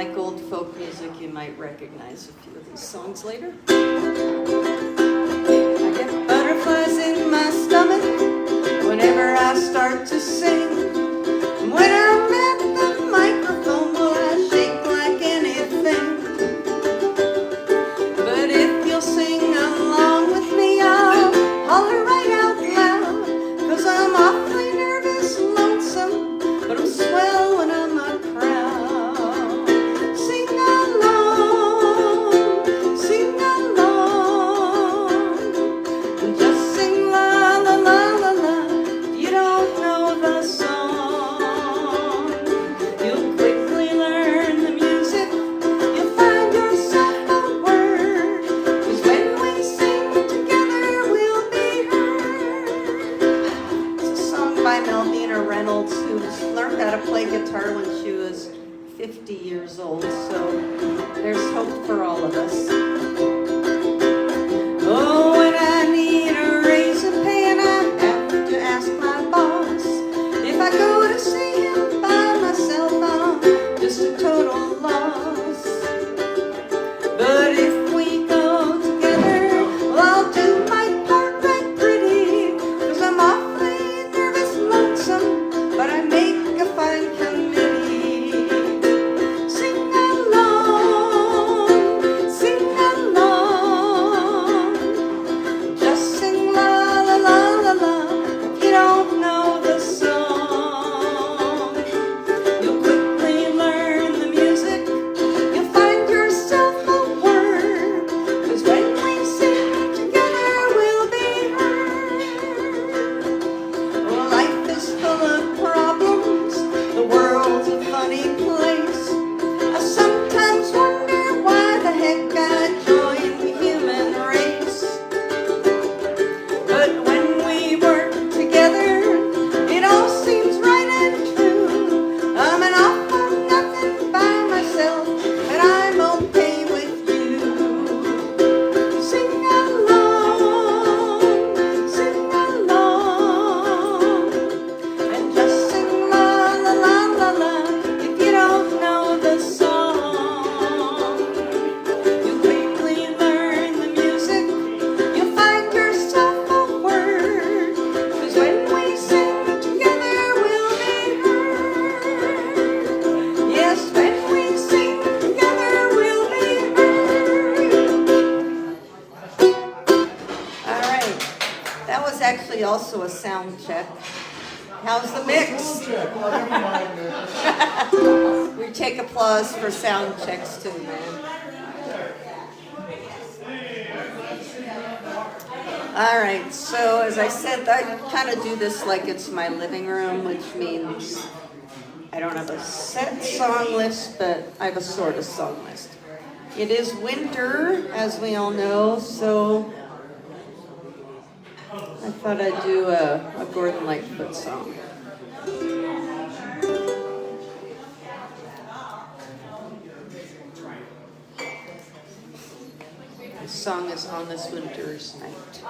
like old folk music, you might recognize a few of these songs later. I get butterflies in my stomach whenever I start to sing. When I'm at the microphone, well, I shake like anything. But if you'll sing along with me, I'll holler right out loud, 'cause I'm awfully nervous, lonesome, but I'm swell when I'm a crowd. Sing along, and just sing la la la la la. If you don't know the song, you'll quickly learn the music. You'll find yourself a word, 'cause when we sing together, we'll be heard. It's a song by Melvina Reynolds, who learned how to play guitar when she was 50 years old, so there's hope for all of us. Oh, when I need a raise in pay and I have to ask my boss, if I go to see him by myself, I'm just a total loss. But if we go together, well, I'll do my part right pretty, 'cause I'm awfully nervous, lonesome, but I make a fine committee. Sing along, just sing la la la la la. If you don't know the song, you'll quickly learn the music. You'll find yourself a word, 'cause when we sing together, we'll be heard. Oh, life is full of problems. The world's a funny place. I sometimes wonder why the heck I joined the human race. But when we work together, it all seems right and true. I'm an awful nothing by myself, but I'm okay with you. Sing along, and just sing la la la la la. If you don't know the song, you quickly learn the music. You'll find yourself a word, 'cause when we sing together, we'll be heard. Yes, when we sing together, we'll be heard. All right, that was actually also a sound check. How's the mix? We take applause for sound checks too, man. All right, so as I said, I kind of do this like it's my living room, which means I don't have a set song list, but I have a sort of song list. It is winter, as we all know, so I thought I'd do a Gordon Lightfoot song. The song is On This Winter's Night.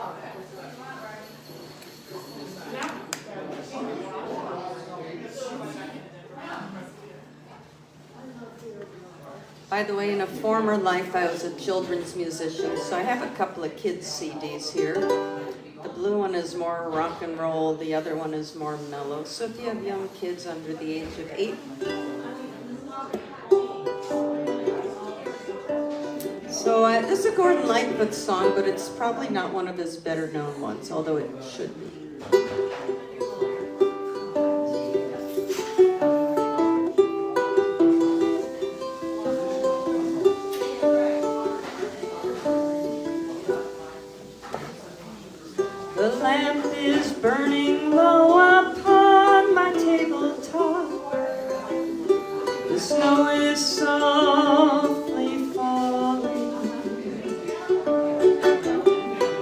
By the way, in a former life, I was a children's musician, so I have a couple of kids' CDs here. The blue one is more rock and roll, the other one is more mellow. So if you have young kids under the age of 8, so this is a Gordon Lightfoot song, but it's probably not one of his better known ones, although it should be. The lamp is burning low upon my tabletop. The snow is softly falling.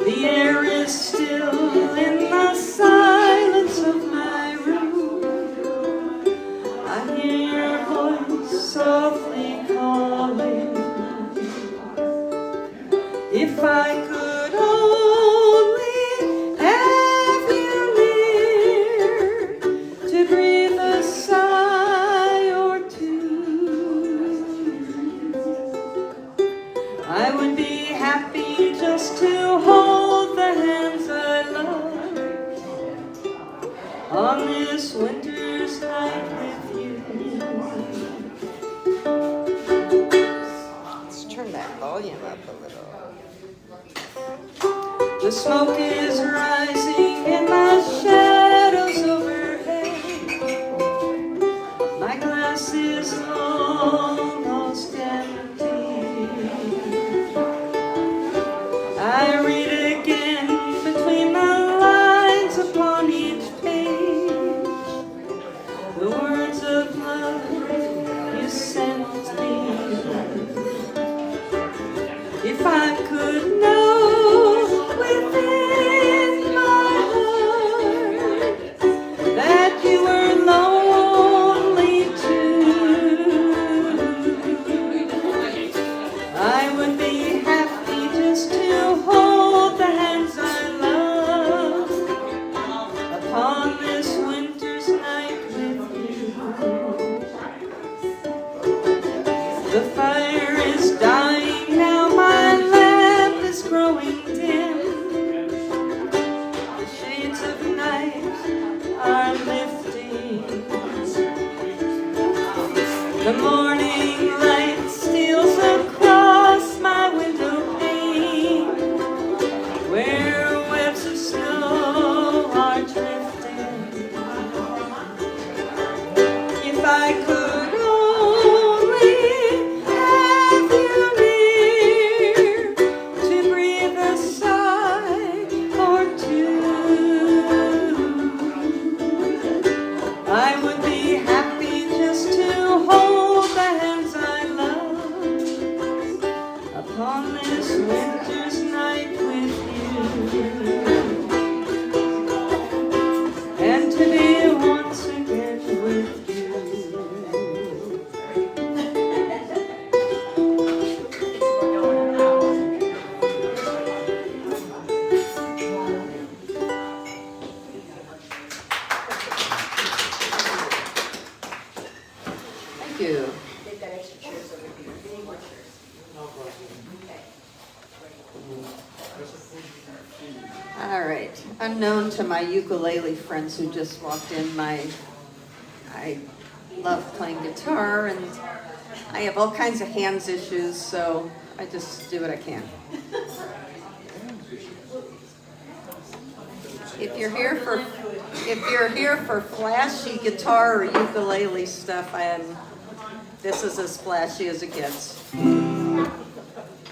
The air is still in the silence of my room. I hear your voice softly calling. If I could only have you near to breathe a sigh or two. happy just to hold the hands I love on this winter's night with you. Let's turn that volume up a little. The smoke is rising in my shadows overhead. My glass is almost empty. I read again between the lines upon each page the words of love you sent me. If I could know within my heart that you were lonely too, I would be happy just to hold the hands I love upon this winter's night with you. The fire is dying now, my lamp is growing dim. The shades of night are lifting. The morning light steals across my window pane, where webs of snow are drifting. If I could only have you near to breathe a sigh or two, I would be happy just to hold the hands I love upon this winter's night with you, and to be once again with you. Thank you. They've got extra chairs over here. Any more chairs? Okay. All right. Unknown to my ukulele friends who just walked in, I love playing guitar, and I have all kinds of hands issues, so I just do what I can. If you're here for flashy guitar or ukulele stuff, this is as flashy as it gets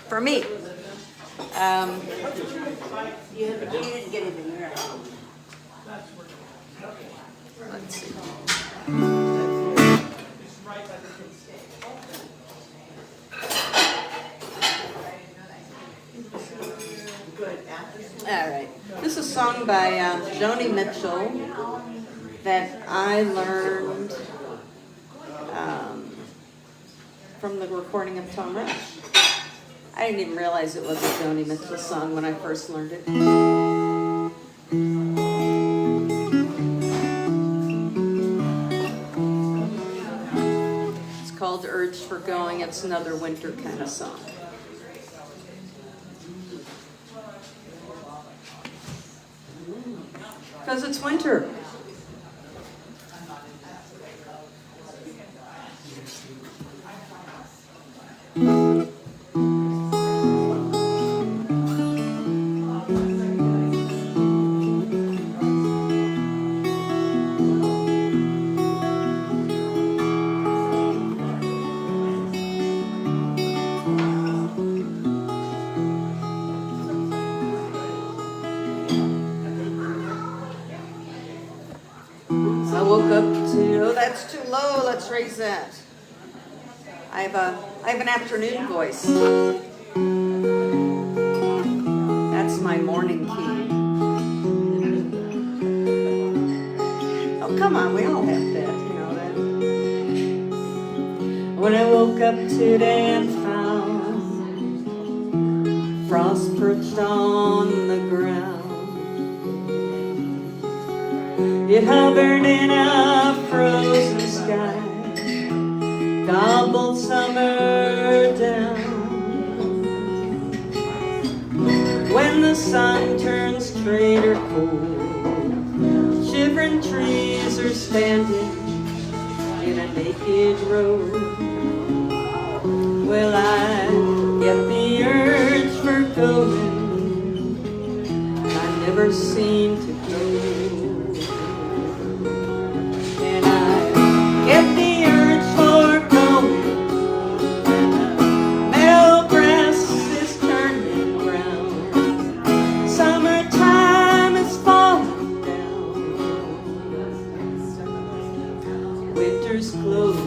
for me. You didn't get it in there. Let's see. All right. This is a song by Joni Mitchell that I learned from the recording of Tom Rush. I didn't even realize it was a Joni Mitchell song when I first learned it. It's called Urge for Going. It's another winter kind of song. Because it's winter. I woke up to, oh, that's too low, let's raise that. I have an afternoon voice. That's my morning key. Oh, come on, we all have that, you know that. When I woke up today and found frost perched on the ground, it hovered in a frozen sky, gobbled summer down. sun turns traitor cold, shivering trees are standing in a naked road. Well, I get the urge for going, I never seem to go. And I get the urge for going, meadow grass is turning brown, summertime is falling down, winter's closing.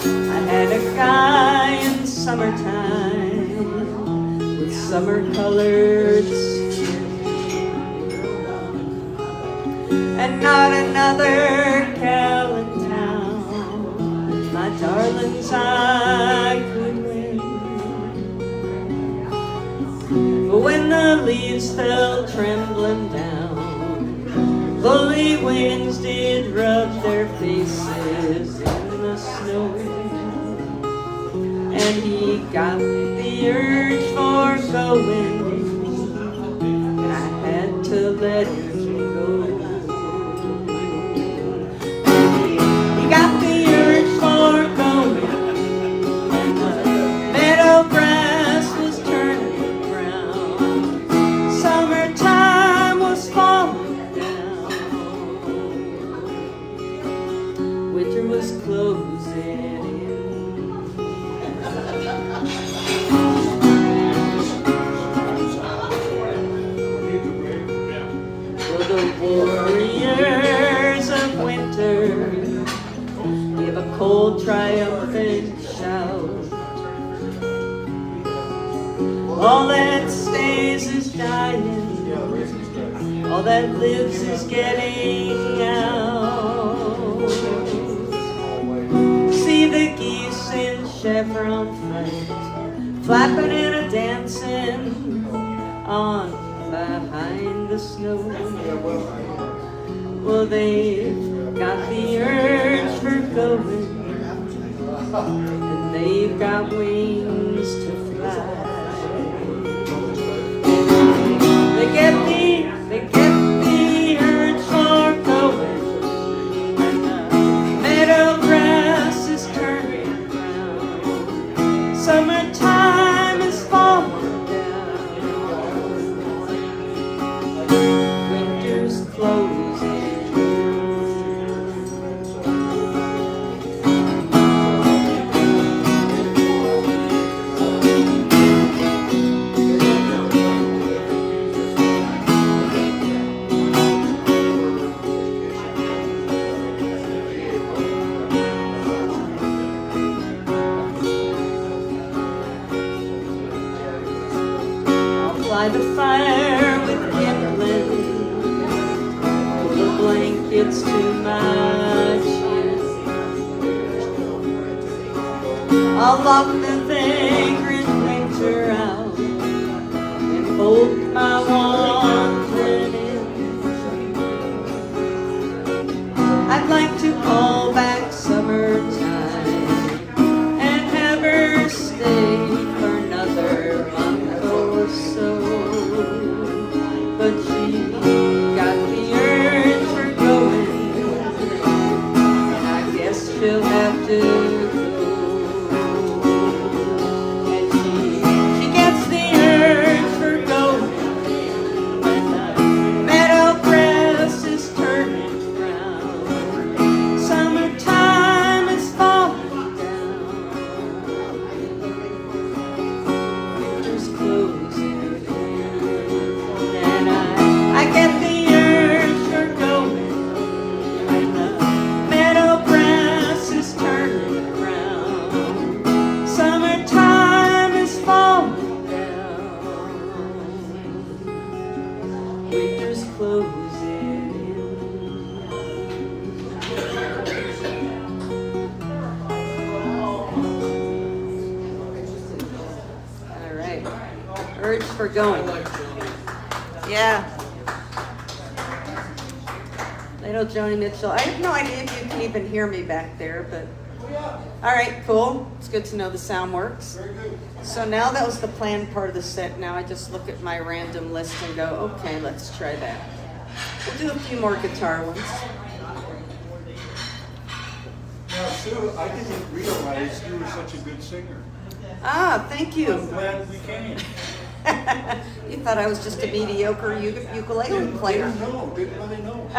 I had a guy in summertime with summer-colored skin, and not another gal in town, my darlings, I could win. But when the leaves fell trembling down, bully winds did rub their faces in the snow, and he got the urge for going, and I had to let him go. He got the urge for going, meadow grass was turning brown, summertime was falling down, winter was closing in. For the warriors of winter give a cold triumphant shout. All that stays is dying, all that lives is getting out. See the geese in chevron flight, flapping and a dancing on behind the snow. Well, they've got the urge for going, and they've got wings to fly. They get the urge for going, and the meadow grass is turning brown, summertime is falling down, winter's closing. Light the fire with kindling, pull the blankets to my chin. I'll lock the vagrant winter out and fold my wandering in. I'd like to call back summertime and have her stay for another month or so. But she got the urge for going, and I guess she'll have to go. And she gets the urge for going, and the meadow grass is turning brown, summertime is falling down, winter's closing. I get the urge for going, and the meadow grass is turning brown, summertime is falling down, winter's closing in. All right, urge for going. Yeah. Little Joni Mitchell. I have no idea if you can even hear me back there, but All right, cool. It's good to know the sound works. Very good. So now that was the planned part of the set. Now I just look at my random list and go, okay, let's try that. We'll do a few more guitar ones. Now, Sue, I didn't realize you were such a good singer. Ah, thank I'm you. glad we came. You thought I was just a mediocre ukulele player. Didn't really know.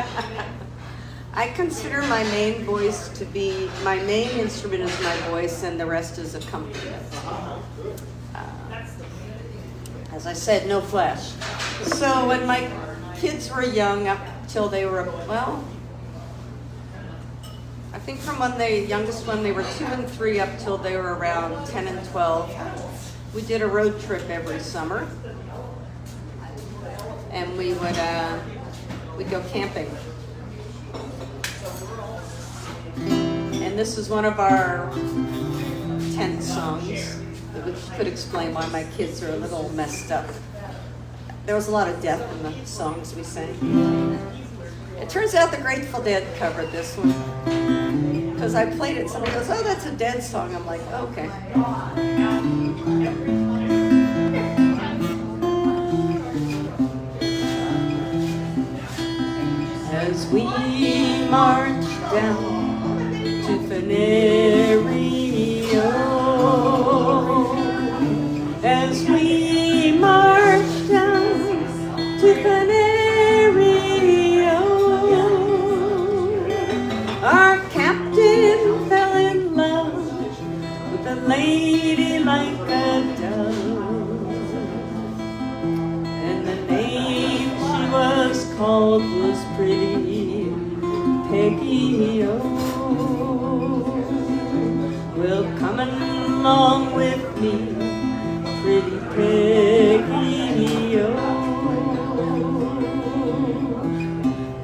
I consider my main voice to be, my main instrument is my voice and the rest is accompaniment. As I said, no flash. So when my kids were young, up till they were, well, I think from when the youngest one, they were 2 and 3 up till they were around 10 and 12. We did a road trip every summer. And we'd go camping. And this is one of our tent songs, which could explain why my kids are a little messed up. There was a lot of death in the songs we sang. It turns out the Grateful Dead covered this one. Because I played it, somebody goes, oh, that's a Dead song. I'm like, okay. As we march down to Venerio, as we march down to Venerio, our captain fell in love with a lady like a dove, and the name she was called was pretty Peggy, oh. Well, come along with me, pretty Peggy, oh.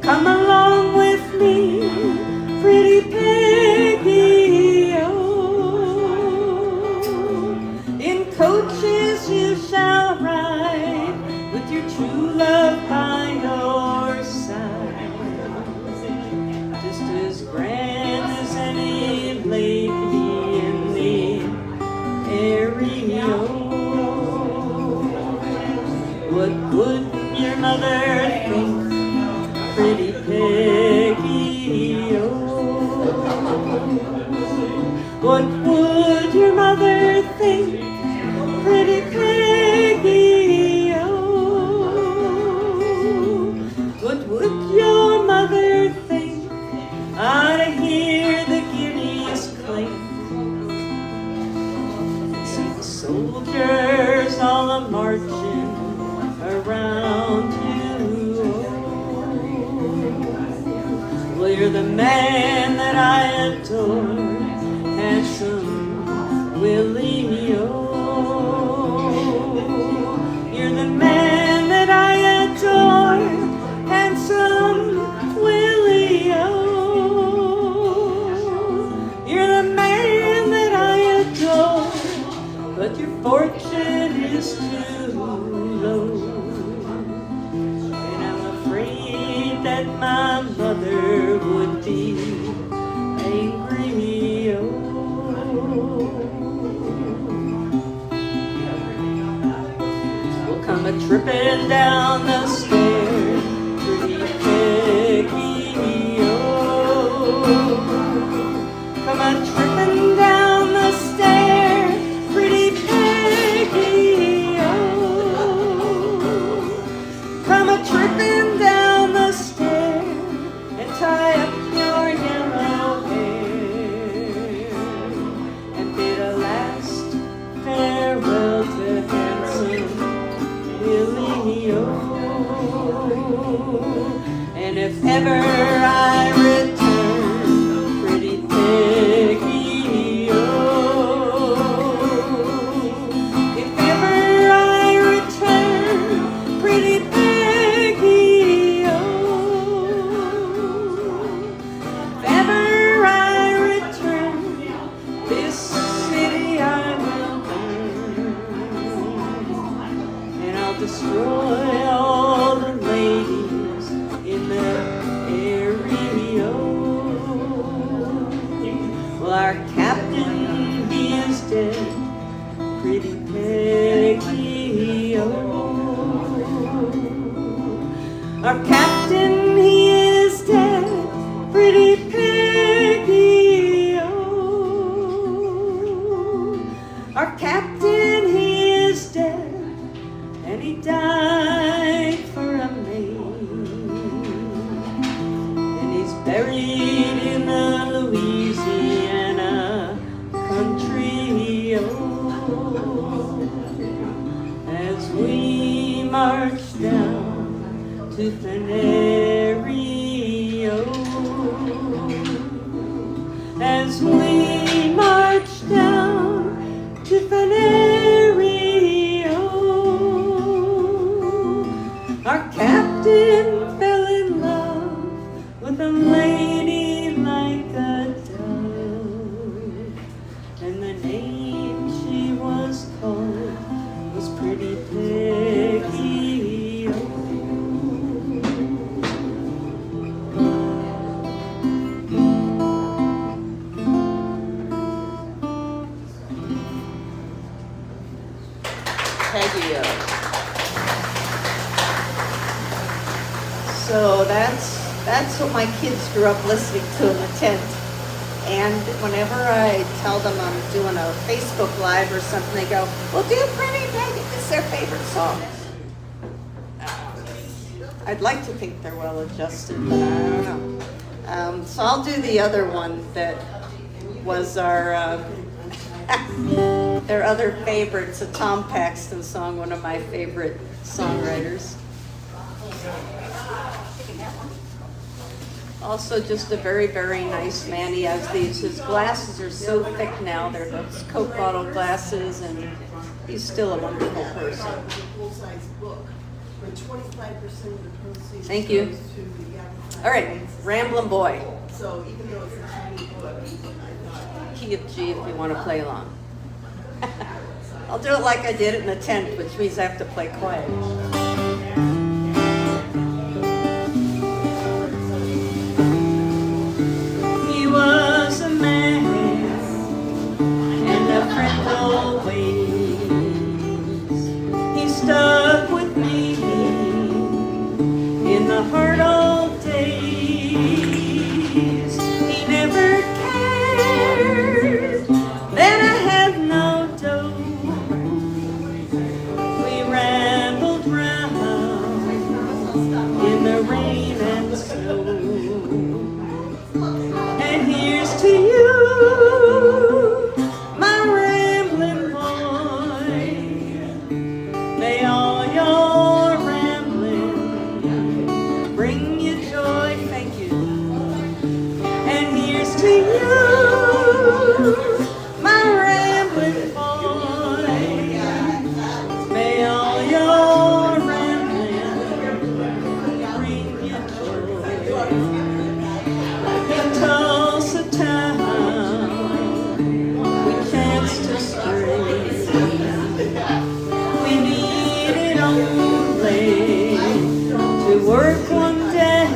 Come along with me, pretty Peggy, oh. In coaches you shall ride, with your true love by your side, just as grand as any lady in the area. What would your mother think, pretty Peggy, oh? What would your mother think, pretty Peggy, oh? What would your mother think, to hear the guineas clink, see the soldiers all a-marching around you, oh. Well, you're the man that I adore, handsome Willie, oh. You're the man that I adore, handsome Willie, oh. You're the man that I adore, but your fortune is too low, and I'm afraid that my mother would be angry, oh. We'll come a-tripping down the stairs, pretty Peggy, oh. Come a-tripping down the stairs, pretty Peggy, oh. Come a-tripping down the stairs and tie up your yellow hair and bid a last farewell to handsome Willie, oh. And if ever I return, pretty Peggy, oh. If ever I return, pretty Peggy, oh. If ever I return, this city I will burn, and I'll destroy all the ladies in the area. Well, our dead, pretty Peggy, oh. Our captain, he is dead, pretty Peggy, oh. Our captain, he is dead, and he died for a maid. And he's buried in a Louisiana country, oh. As we march down to Canary, oh. As we march down to Canary, oh. Our captain fell in love with a lady like a dove, and the name she was called was Pretty Peggy, oh. Peggy, oh. So that's what my kids grew up listening to in the tent. And whenever I tell them I'm doing a Facebook Live or something, they go, well, do Pretty Peggy. It's their favorite song. I'd like to think they're well adjusted, but I don't know. So I'll do the other one that was our their other favorite. It's a Tom Paxton song, one of my favorite songwriters. Also just a very, very nice man. He has these, his glasses are so thick now. They're those Coke bottle glasses, and he's still a wonderful person. Thank you. All right, Ramblin' Boy. So even though it's a tiny book, Key of G if you want to play along. I'll do it like I did it in the tent, which means I have to play quiet. He was a man and a friend always. He stuck with me in the hard old days. He never cared that I had no dough. We rambled round in the rain and snow. And here's to you, my rambling boy. May all your rambling bring you joy. Thank you. And here's to you, my rambling boy. May all your rambling bring you joy. In Tulsa town, we chanced to stray. We needed only to work one day.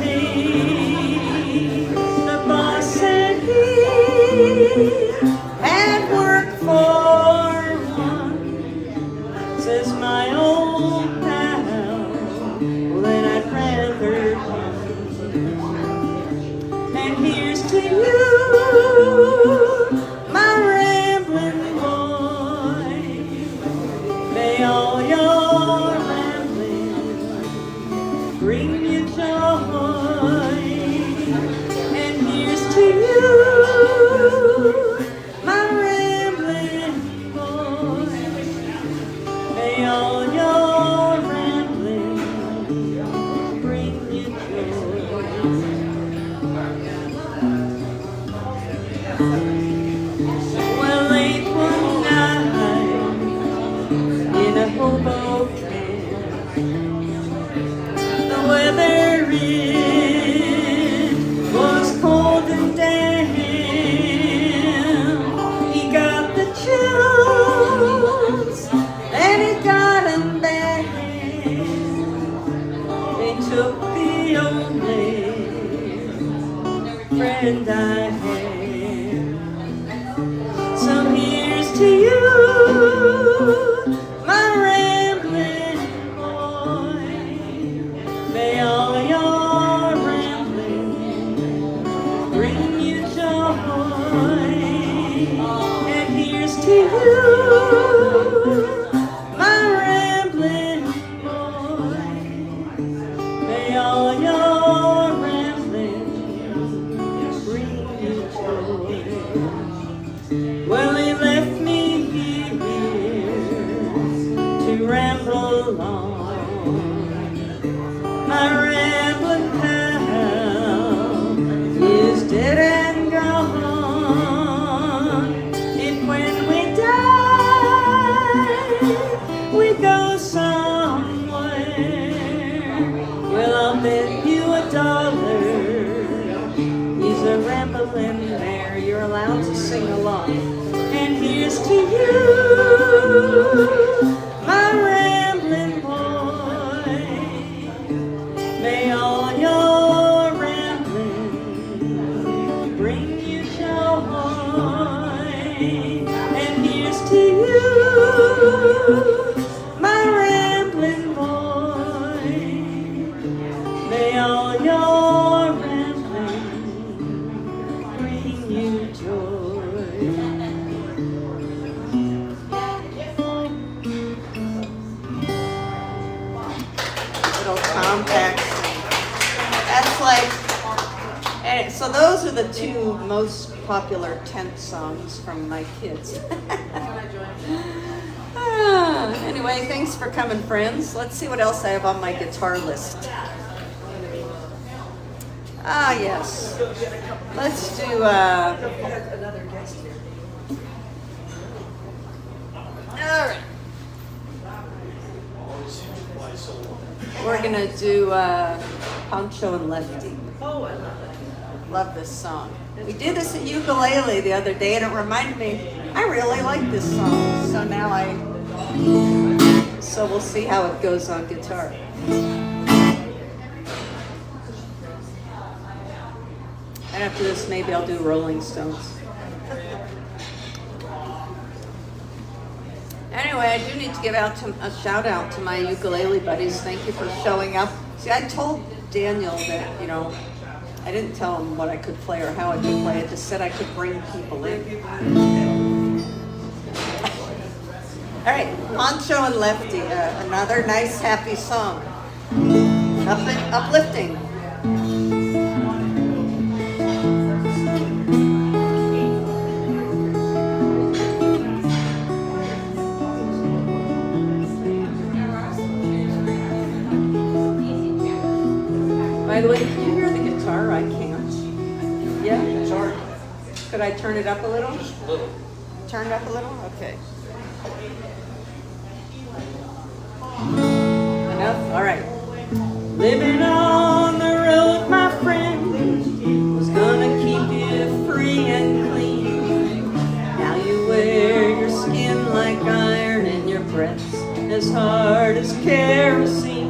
The boss said he had work for one. Says my old pal, well then I'd rather come. And here's to you, my rambling boy. May all your rambling bring you joy. And here's to you, my rambling boy. May all your rambling bring you joy. Well, late one night in a hobo camp, the weather it was cold and damp. He got the chills and he got 'em bad. They took the only friend I had. So here's to you, my rambling boy. May all your rambling bring you joy. And here's to you, my rambling boy. May all your rambling bring you joy. Well, he left me here to ramble along. My rambling pal is dead and gone. If when we die, we go somewhere, well, I'll bet you $1. He's a rambling there. You're allowed to sing along. And here's to you, my rambling boy. May all your rambling bring you joy. And here's to you, my rambling boy. May all your rambling bring you joy. Little compact. That's like, and so those are the two most popular tent songs from my kids. Anyway, thanks for coming, friends. Let's see what else I have on my guitar list. Yes. Let's do, Another guest here. all right. We're gonna do Poncho and Lefty. Oh, I love that. Love this song. We did this at ukulele the other day, and it reminded me, I really like this song. So now so we'll see how it goes on guitar. And after this, maybe I'll do Rolling Stones. Anyway, I do need to give out a shout out to my ukulele buddies. Thank you for showing up. See, I told Daniel that, I didn't tell him what I could play or how I could play. I just said I could bring people in. All right, Poncho and Lefty, another nice, happy song. Uplifting. By the way, can you hear the guitar? I can't. Yeah? Sorry. Could I turn it up a little? Just a little. Turn it up a little? Okay. Enough? All right. Living on the road, my friend, was gonna keep you free and clean. Now you wear your skin like iron and your breath's as hard as kerosene.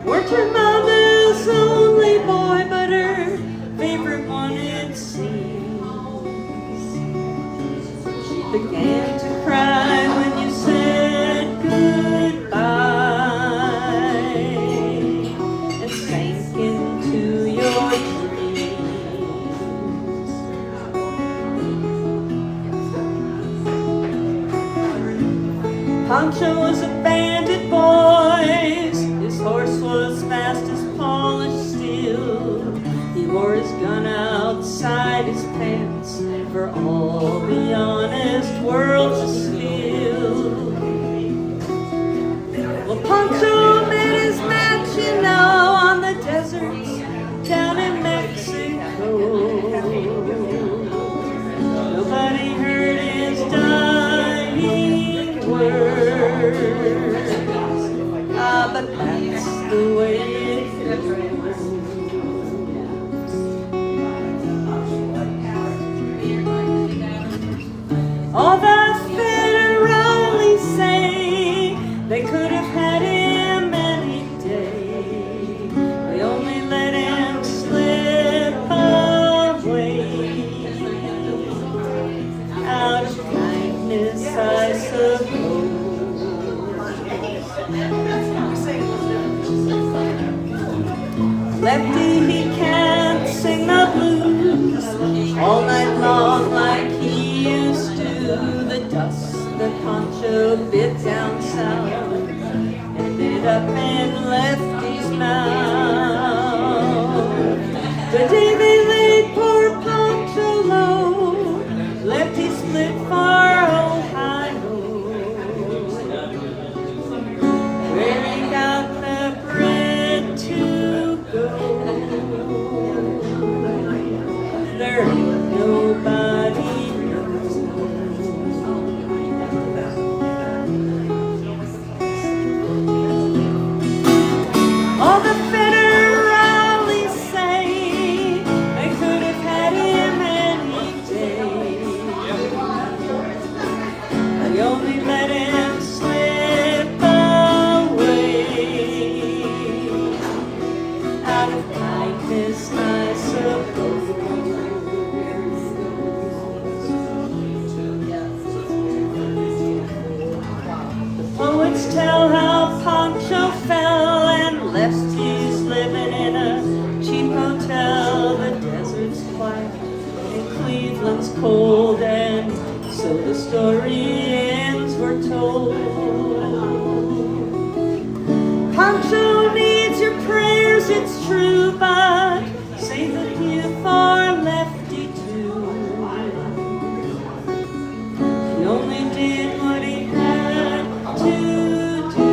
Weren't your mother's only boy, but her favorite one, it seems. She began to cry when you said goodbye and sank into your dreams. Poncho was a bandit, boys. His horse was fast as polished steel. He wore his gun outside his pants for all the honest world to steal. Well, Poncho met his match, on the deserts down in Mexico. Nobody heard his dying words. But that's the way it goes. All the federally say they could have had him any day. They only let him slip away out of time. all night long like he used to. The dust that Pancho bit down south ended up in Lefty's mouth. The day they laid poor Pancho low, Lefty split for Ohio, where he got the bread to go. There ain't nobody knows. All the federales say they could have had him any day. They only let him slip away out of kindness, I suppose. Poets tell how Pancho fell and Lefty's living in a cheap hotel. The desert's quiet and Cleveland's cold, and so the story ends, we're told. Pancho needs your prayers, it's true, but say that you for Lefty too. He only did what he had to do,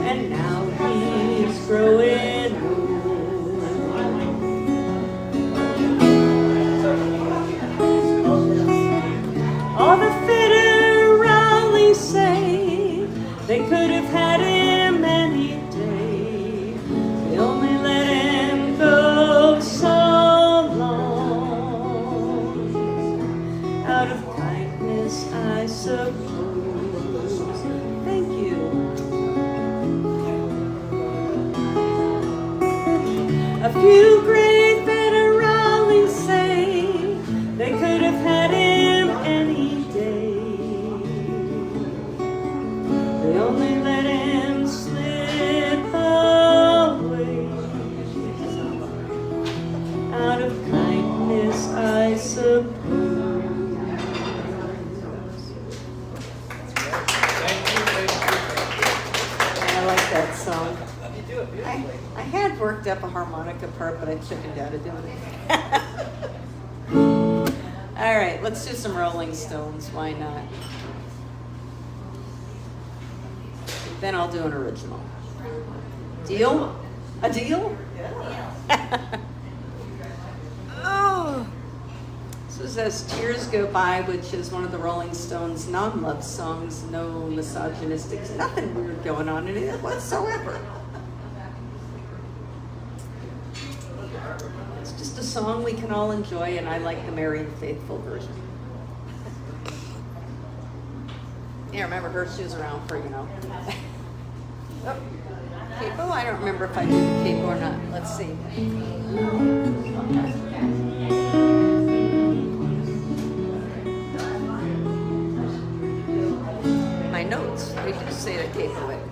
and now he's growing old. All the federales say they could have had him any day. They only let him go so long out of kindness, I suppose. Thank you. A few great federales say they could have had him any day. They only let him slip away out of kindness, I suppose. I like that song. You do it beautifully. I had worked up a harmonica part, but I chickened out of doing it. All right, let's do some Rolling Stones. Why not? Then I'll do an original. Deal? A deal? Yeah. Oh. This is As Tears Go By, which is one of the Rolling Stones' non-love songs. No misogynistic, nothing weird going on in it whatsoever. It's just a song we can all enjoy, and I like the Merry and Faithful version. Yeah, remember her, she was around for, Oh, capo? I don't remember if I did the capo or not. Let's see. My notes, we can just say the capo it.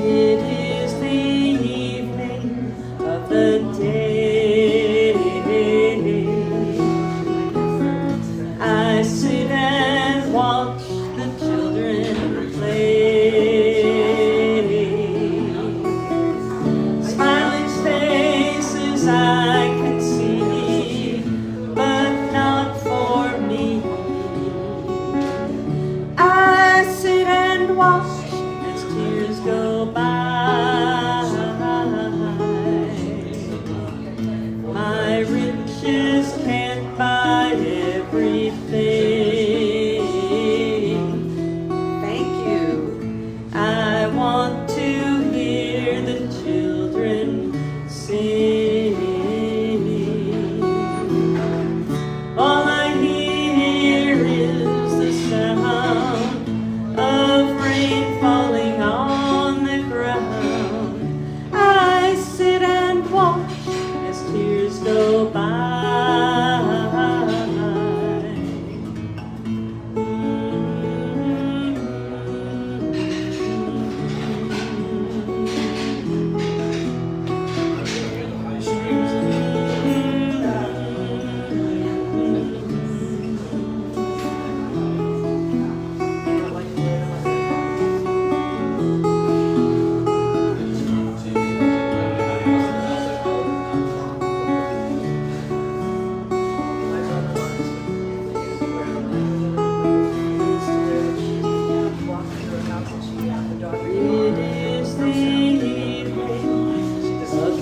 It is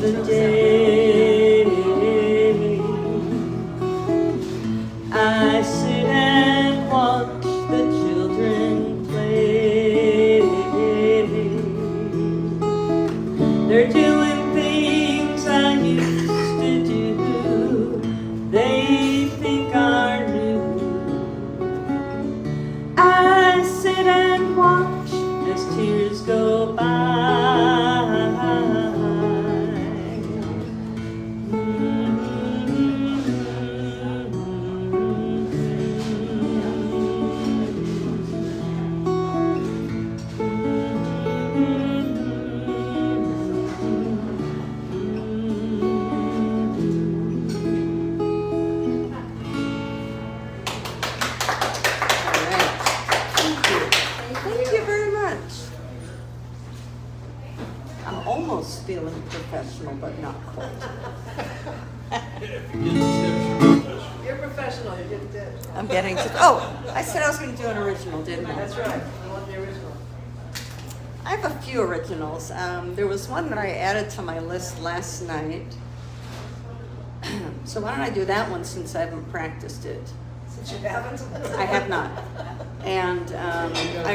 the day I sit and watch the children play. They're doing things I used to do. They think are new. I sit and watch as tears go by. Thank you very much. I'm almost feeling professional, but not quite. You're professional, you get tips. I'm getting to, oh, I said I was going to do an original, didn't I? That's right, I want the original. I have a few originals. There was one that I added to my list last night. So why don't I do that one since I haven't practiced it? Since you haven't? I have not. And I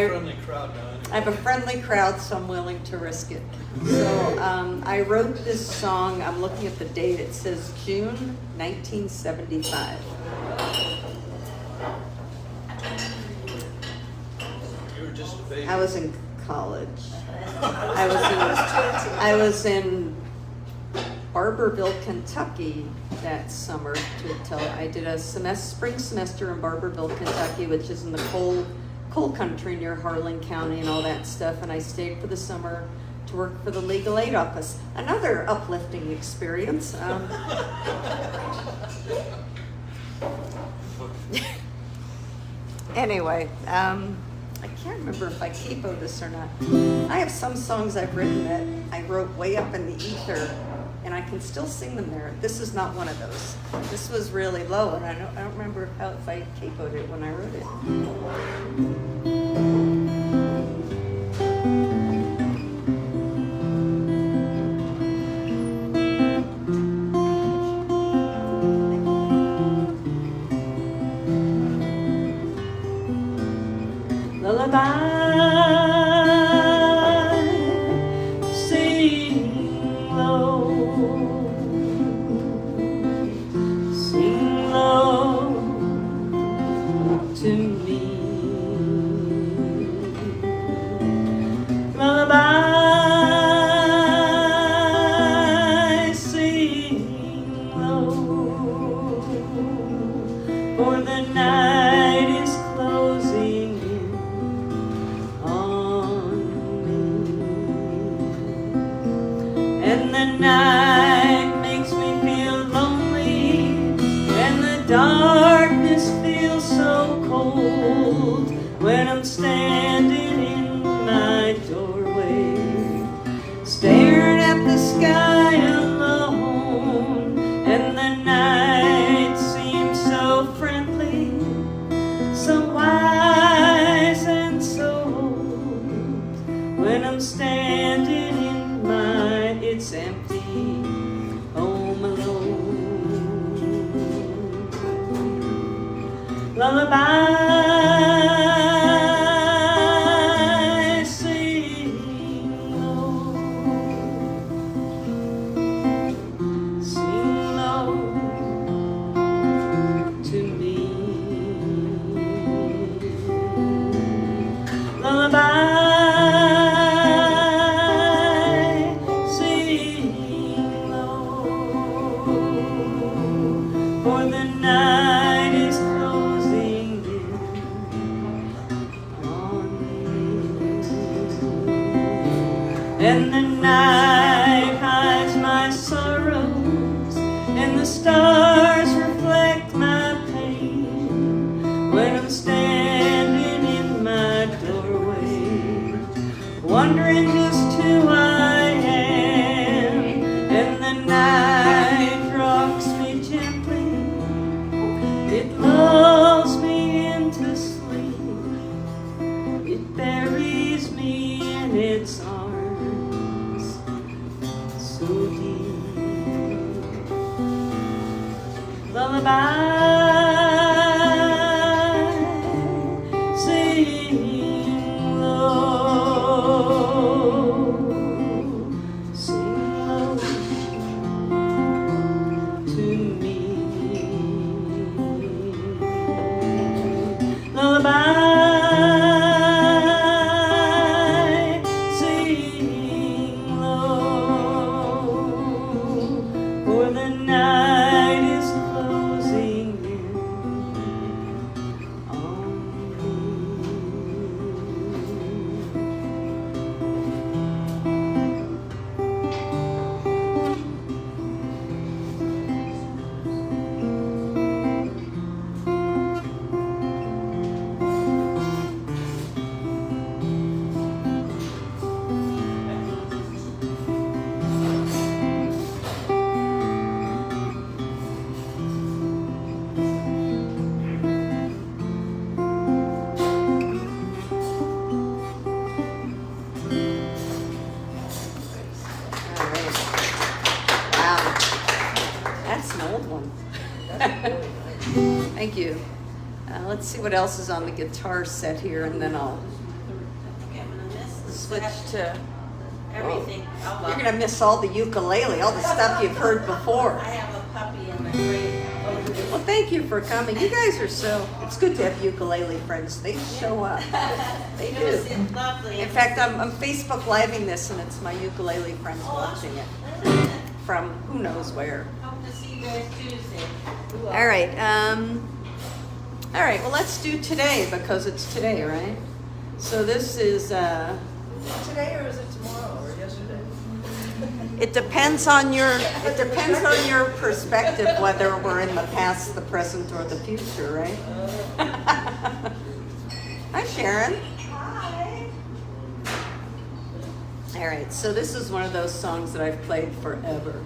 have a friendly crowd, so I'm willing to risk it. So I wrote this song. I'm looking at the date. It says June 1975. You were just a baby. I was in college. I was in Barberville, Kentucky that summer. I did a spring semester in Barberville, Kentucky, which is in the coal country near Harlan County and all that stuff. And I stayed for the summer to work for the legal aid office. Another uplifting experience. Anyway, I can't remember if I capoed this or not. I have some songs I've written that I wrote way up in the ether, and I can still sing them there. This is not one of those. This was really low, and I don't remember if I capoed it when I wrote it. Lullaby, sing low, to me. Lullaby, sing low, for the night is closing in on me, and the night makes me feel lonely, and the darkness feels so cold when I'm standing in my doorway, staring at the sky alone, and the night seems so friendly, so wise and so old, when I'm standing in my it's empty home alone. Lullaby, sing low, to me. Lullaby, sing low, for the night is closing in on me, and the night hides my sorrows, and the stars reflect my pain, when I'm standing in my doorway, wondering just who I am, and the night rocks me gently, it lulls me into sleep, it buries me in its arms so deep. Sing low, sing low to me. Lullaby, sing low, for the night is closing in on me. Wow, that's an old one. Thank you. Let's see what else is on the guitar set here, and then I'll Okay, I'm gonna miss the switch step, to. everything. Oh, You're gonna miss all the ukulele, all the stuff you've heard before. I have a puppy in the grave. Well, thank you for coming. You guys are so. It's good to have ukulele friends. They show up. They It do. was lovely. In fact, I'm Facebook living this, and it's my ukulele friends watching it from who knows where. Hope to see you guys Tuesday. All right. All right. Well, let's do today because it's today, right? So this is. Today or is it tomorrow or yesterday? It depends on your. It depends on your perspective whether we're in the past, the present, or the future, right? Hi, Sharon. Hi. All right. So this is one of those songs that I've played forever.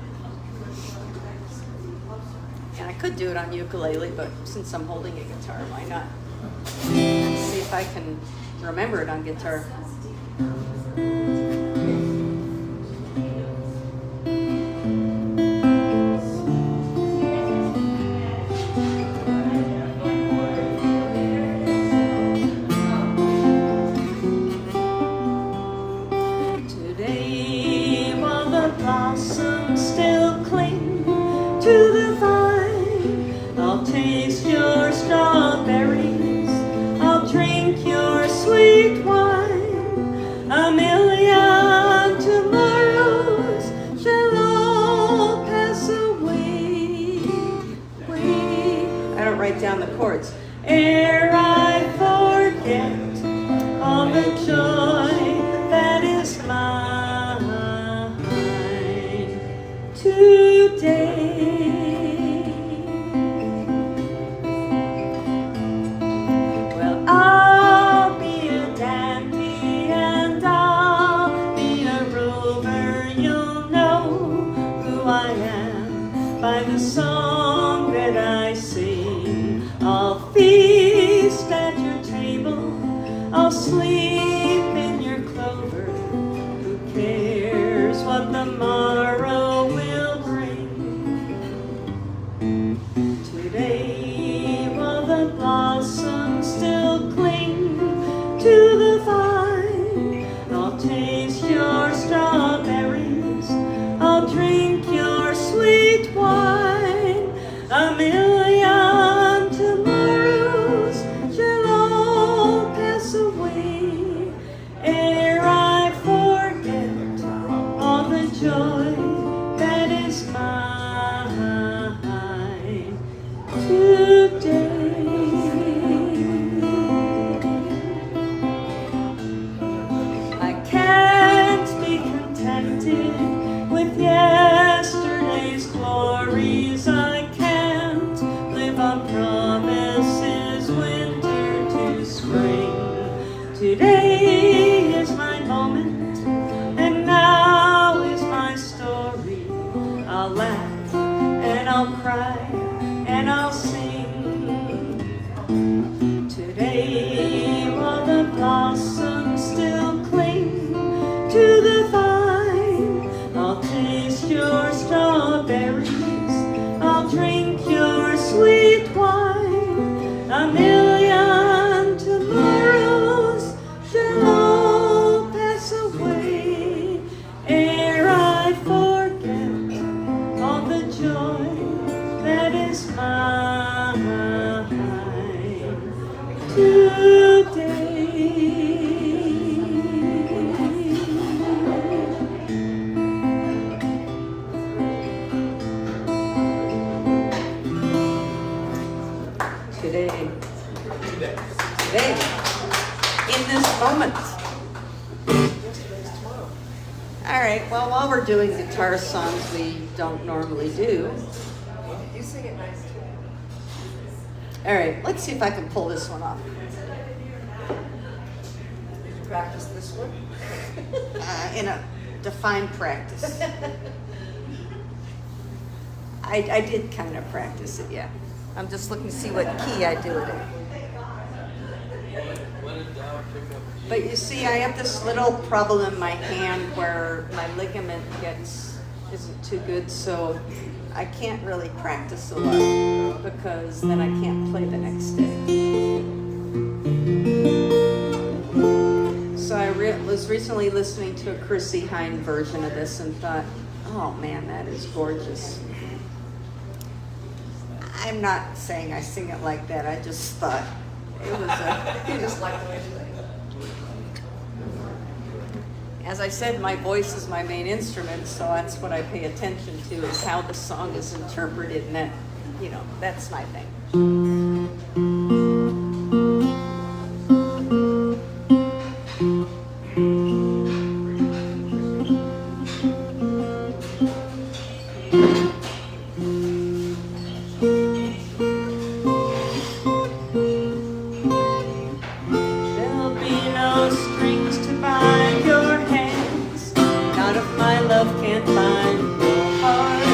And I could do it on ukulele, but since I'm holding a guitar, why not? Let's see if I can remember it on guitar. Today, while the blossoms still cling to the vine, I'll taste your strawberries, I'll drink your sweet wine. A million tomorrows shall all pass away. I don't write down the chords. Ere I forget all the joy that is mine today. Well, I'll be a dandy and I'll be a rover. You'll know who I am by the song that I sing. I'll feast at your table, I'll sleep in your clover. Who cares what the morrow will bring? Today, while the blossoms still cling to the vine, I'll taste your strawberries, I'll drink your sweet wine. A million tomorrows shall all pass away, ere I forget all the joy that is mine today. I can't be contented with yesterday's glories. I can't live on promises, winter to spring. Today is my moment, and now is my story. I'll laugh and I'll cry and I'll sing. Today, while the blossoms still cling to the vine, I'll taste your strawberries, I'll drink your sweet Well, while we're doing guitar songs we don't normally do, You sing it nice too. all right, let's see if I can pull this one off. Did you practice this one? In a defined practice. I did kind of practice it, yeah. I'm just looking to see what key I do it in. But you see, I have this little problem in my hand where my ligament isn't too good, so I can't really practice a lot because then I can't play the next day. So I was recently listening to a Chrissy Hine version of this and thought, oh man, that is gorgeous. I'm not saying I sing it like that, I just thought it was You just like the way you sing. as I said, my voice is my main instrument, so that's what I pay attention to is how the song is interpreted, and that, that's my thing. There'll be no strings to bind your hands, not if my love can't bind your heart.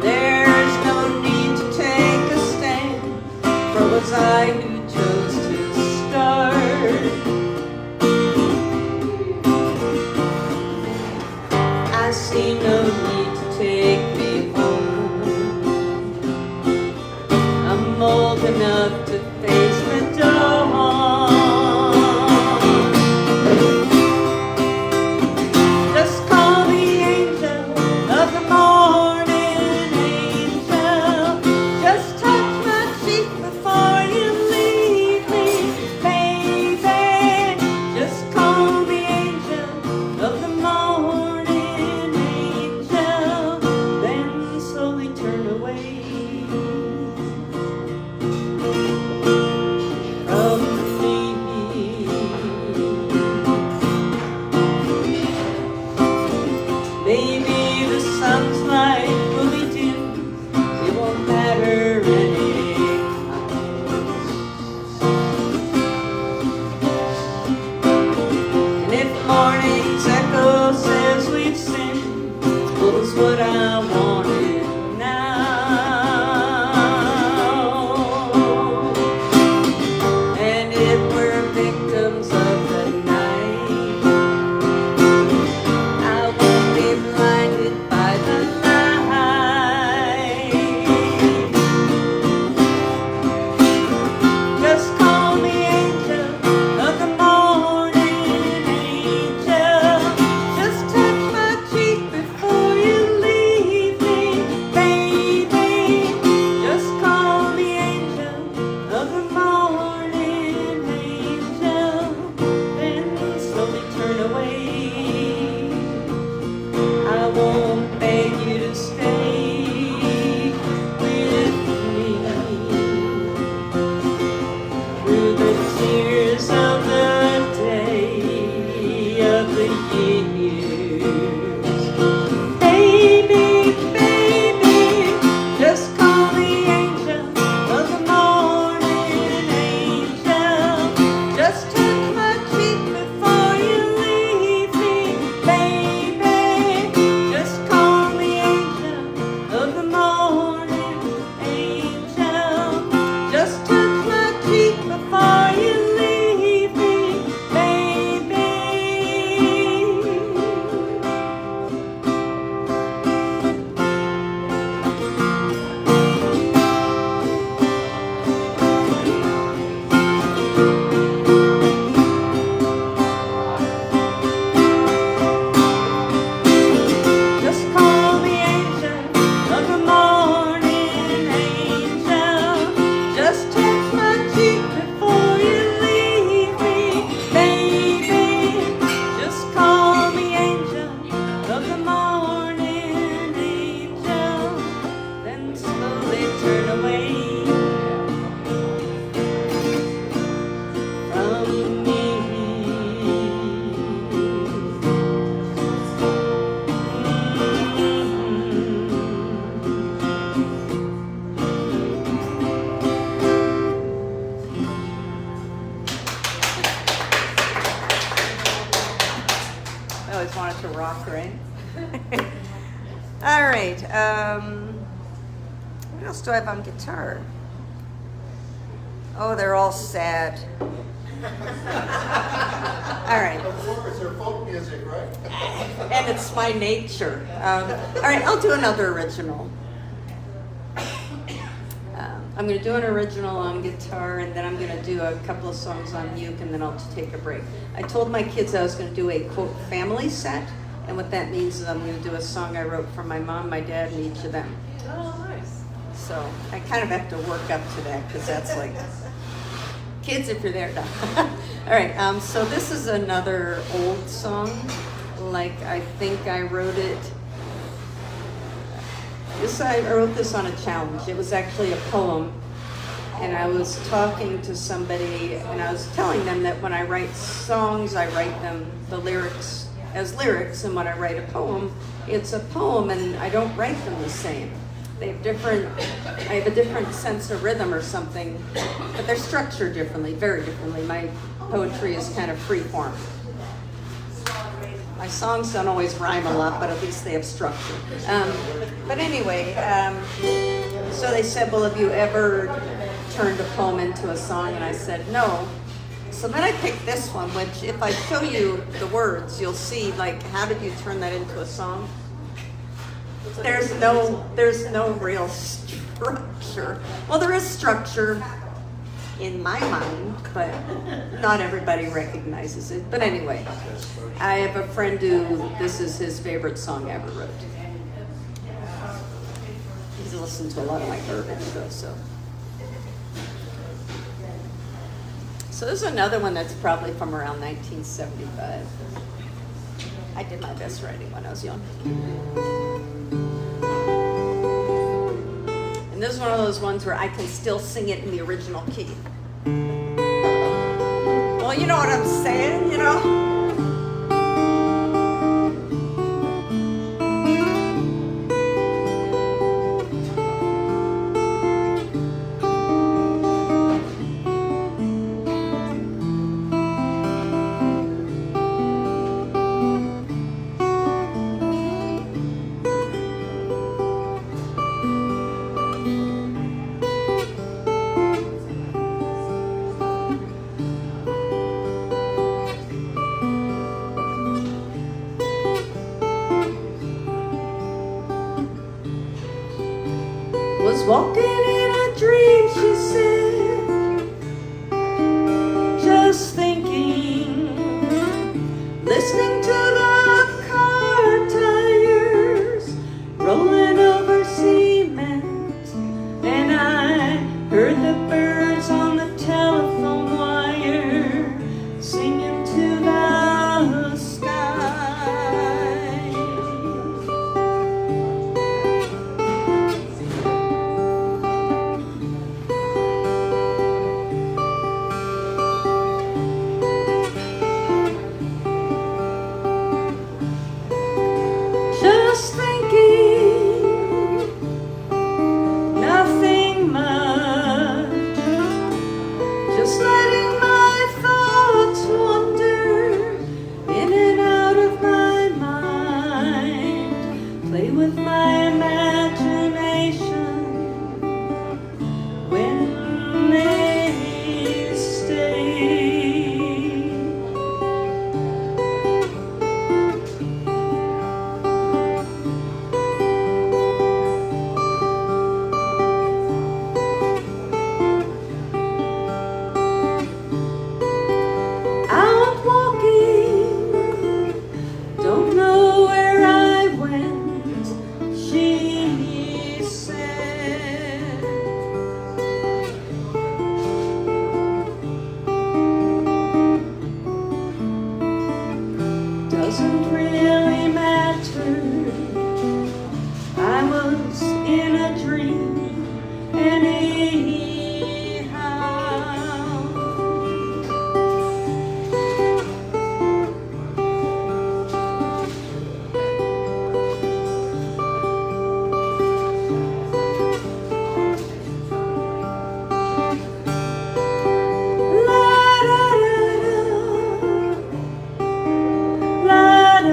There's no need to take a stand, for it was I who chose to start. I see no need to take me home. I'm old enough to face the dawn. to rock, right? All right. What else do I have on guitar? Oh, they're all sad. All right. Of course, they're folk music, right? And it's my nature. All right, I'll do another original. I'm going to do an original on guitar, and then I'm going to do a couple of songs on uke, and then I'll take a break. I told my kids I was going to do a, quote, family set, and what that means is I'm going to do a song I wrote for my mom, my dad, and each of them. Oh, nice. So I kind of have to work up to that, because that's like, kids, if you're there. No. All right, so this is another old song. Like, I think I wrote it. I wrote this on a challenge. It was actually a poem, and I was talking to somebody, and I was telling them that when I write songs, I write them, the lyrics, as lyrics, and when I write a poem, it's a poem, and I don't write them the same. They have I have a different sense of rhythm or something, but they're structured differently, very differently. My poetry is kind of free form. My songs don't always rhyme a lot, but at least they have structure. But anyway, so they said, well, have you ever turned a poem into a song? And I said, no. So then I picked this one, which if I show you the words, you'll see, like, how did you turn that into a song? There's no real structure. Well, there is structure in my mind, but not everybody recognizes it. But anyway, I have a friend who this is his favorite song I ever wrote. He's listened to a lot of my garbage though, so. So this is another one that's probably from around 1975. I did my best writing when I was young. And this is one of those ones where I can still sing it in the original key. Well, you know what I'm saying, you know? Was walking in a dream, she said, just thinking, listening to the car tires rolling over cement, and I heard the birds on the telephone wire singing to the sky. Just thinking, nothing much, just letting my thoughts wander in and out of my mind, play with my imagination when they stay. Out walking, don't know where I went, she said. Doesn't really matter, I was in a dream anyhow. La da da da, la da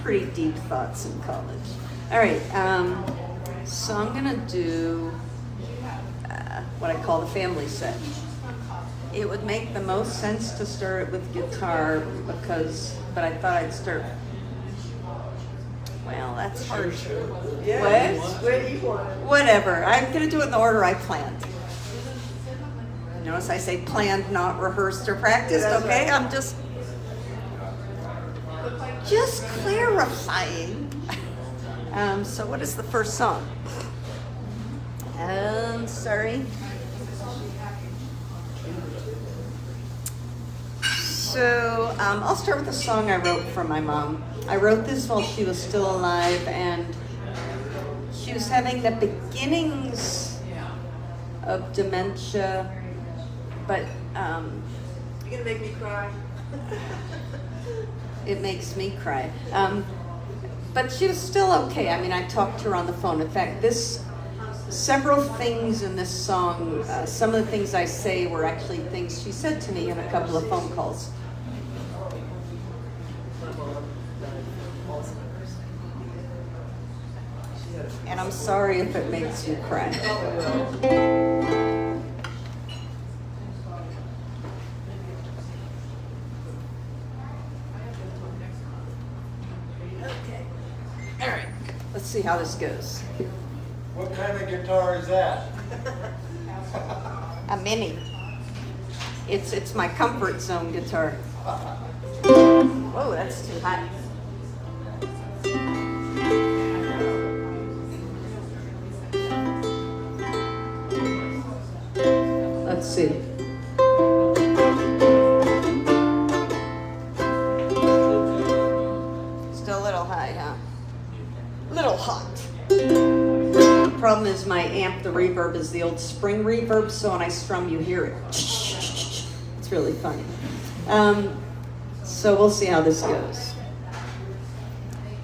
pretty deep thoughts in college. All right, so I'm gonna do what I call the family set. It would make the most sense to start with guitar but I thought I'd start. Well, that's hard. Yeah, What? where do you want it? Whatever. I'm gonna do it in the order I planned. Notice I say planned, not rehearsed or practiced. Yeah, that's Okay, right. I'm just clarifying. So what is the first song? Sorry. So I'll start with a song I wrote for my mom. I wrote this while she was still alive, and she was having the beginnings of dementia, but You're gonna make me cry. it makes me cry. But she was still okay. I mean, I talked to her on the phone. In fact, several things in this song, some of the things I say were actually things she said to me in a couple of phone calls. And I'm sorry if it makes you cry. Okay. All right. Let's see how this goes. What kind of guitar is that? A mini. It's my comfort zone guitar. Whoa, that's too hot. Let's see. Still a little high, huh? Little hot. The problem is my amp, the reverb is the old spring reverb, so when I strum, you hear it. It's really funny. So we'll see how this goes.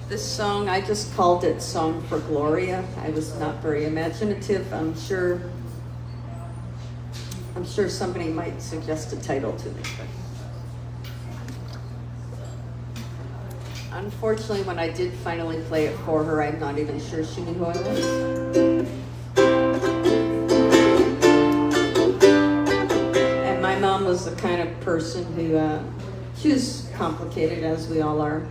This song, I just called it Song for Gloria. I was not very imaginative. I'm sure somebody might suggest a title to me. But unfortunately, when I did finally play it for her, I'm not even sure she knew who I was. And my mom was the kind of person who, she was complicated, as we all are.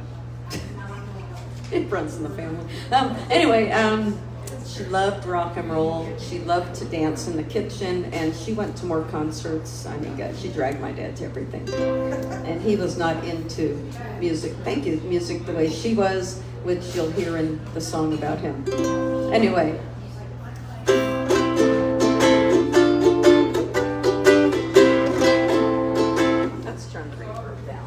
It runs in the family. Anyway, she loved rock and roll. She loved to dance in the kitchen, and she went to more concerts. I mean, God, she dragged my dad to everything. And he was not into music. Thank you, music the way she was, which you'll hear in the song about him. Anyway. Let's turn the reverb down.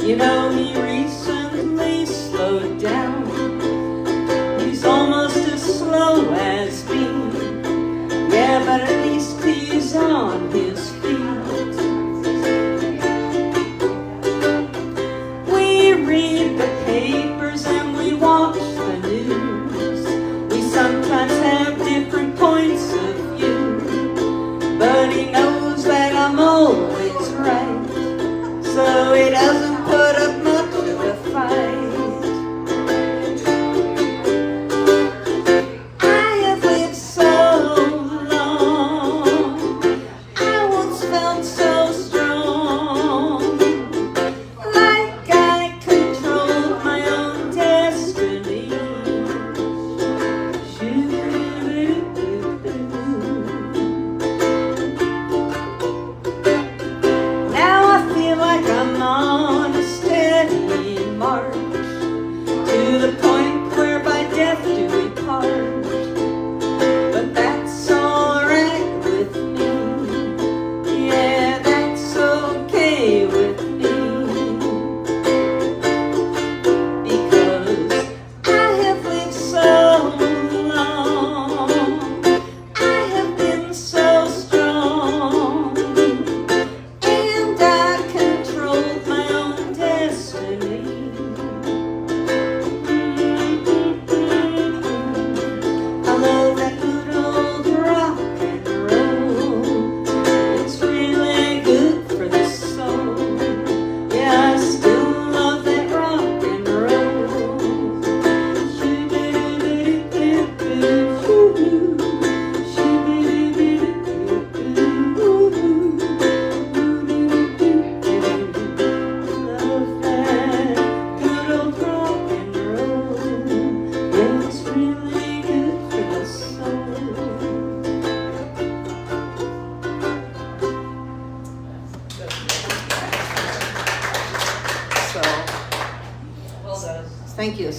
You know, he recently slowed down. He's almost as slow as me. Yeah, but at least he's on his feet. We read the papers and we watch the news. We sometimes have different points of view, but he knows that I'm always right, so he doesn't put up much of a fight.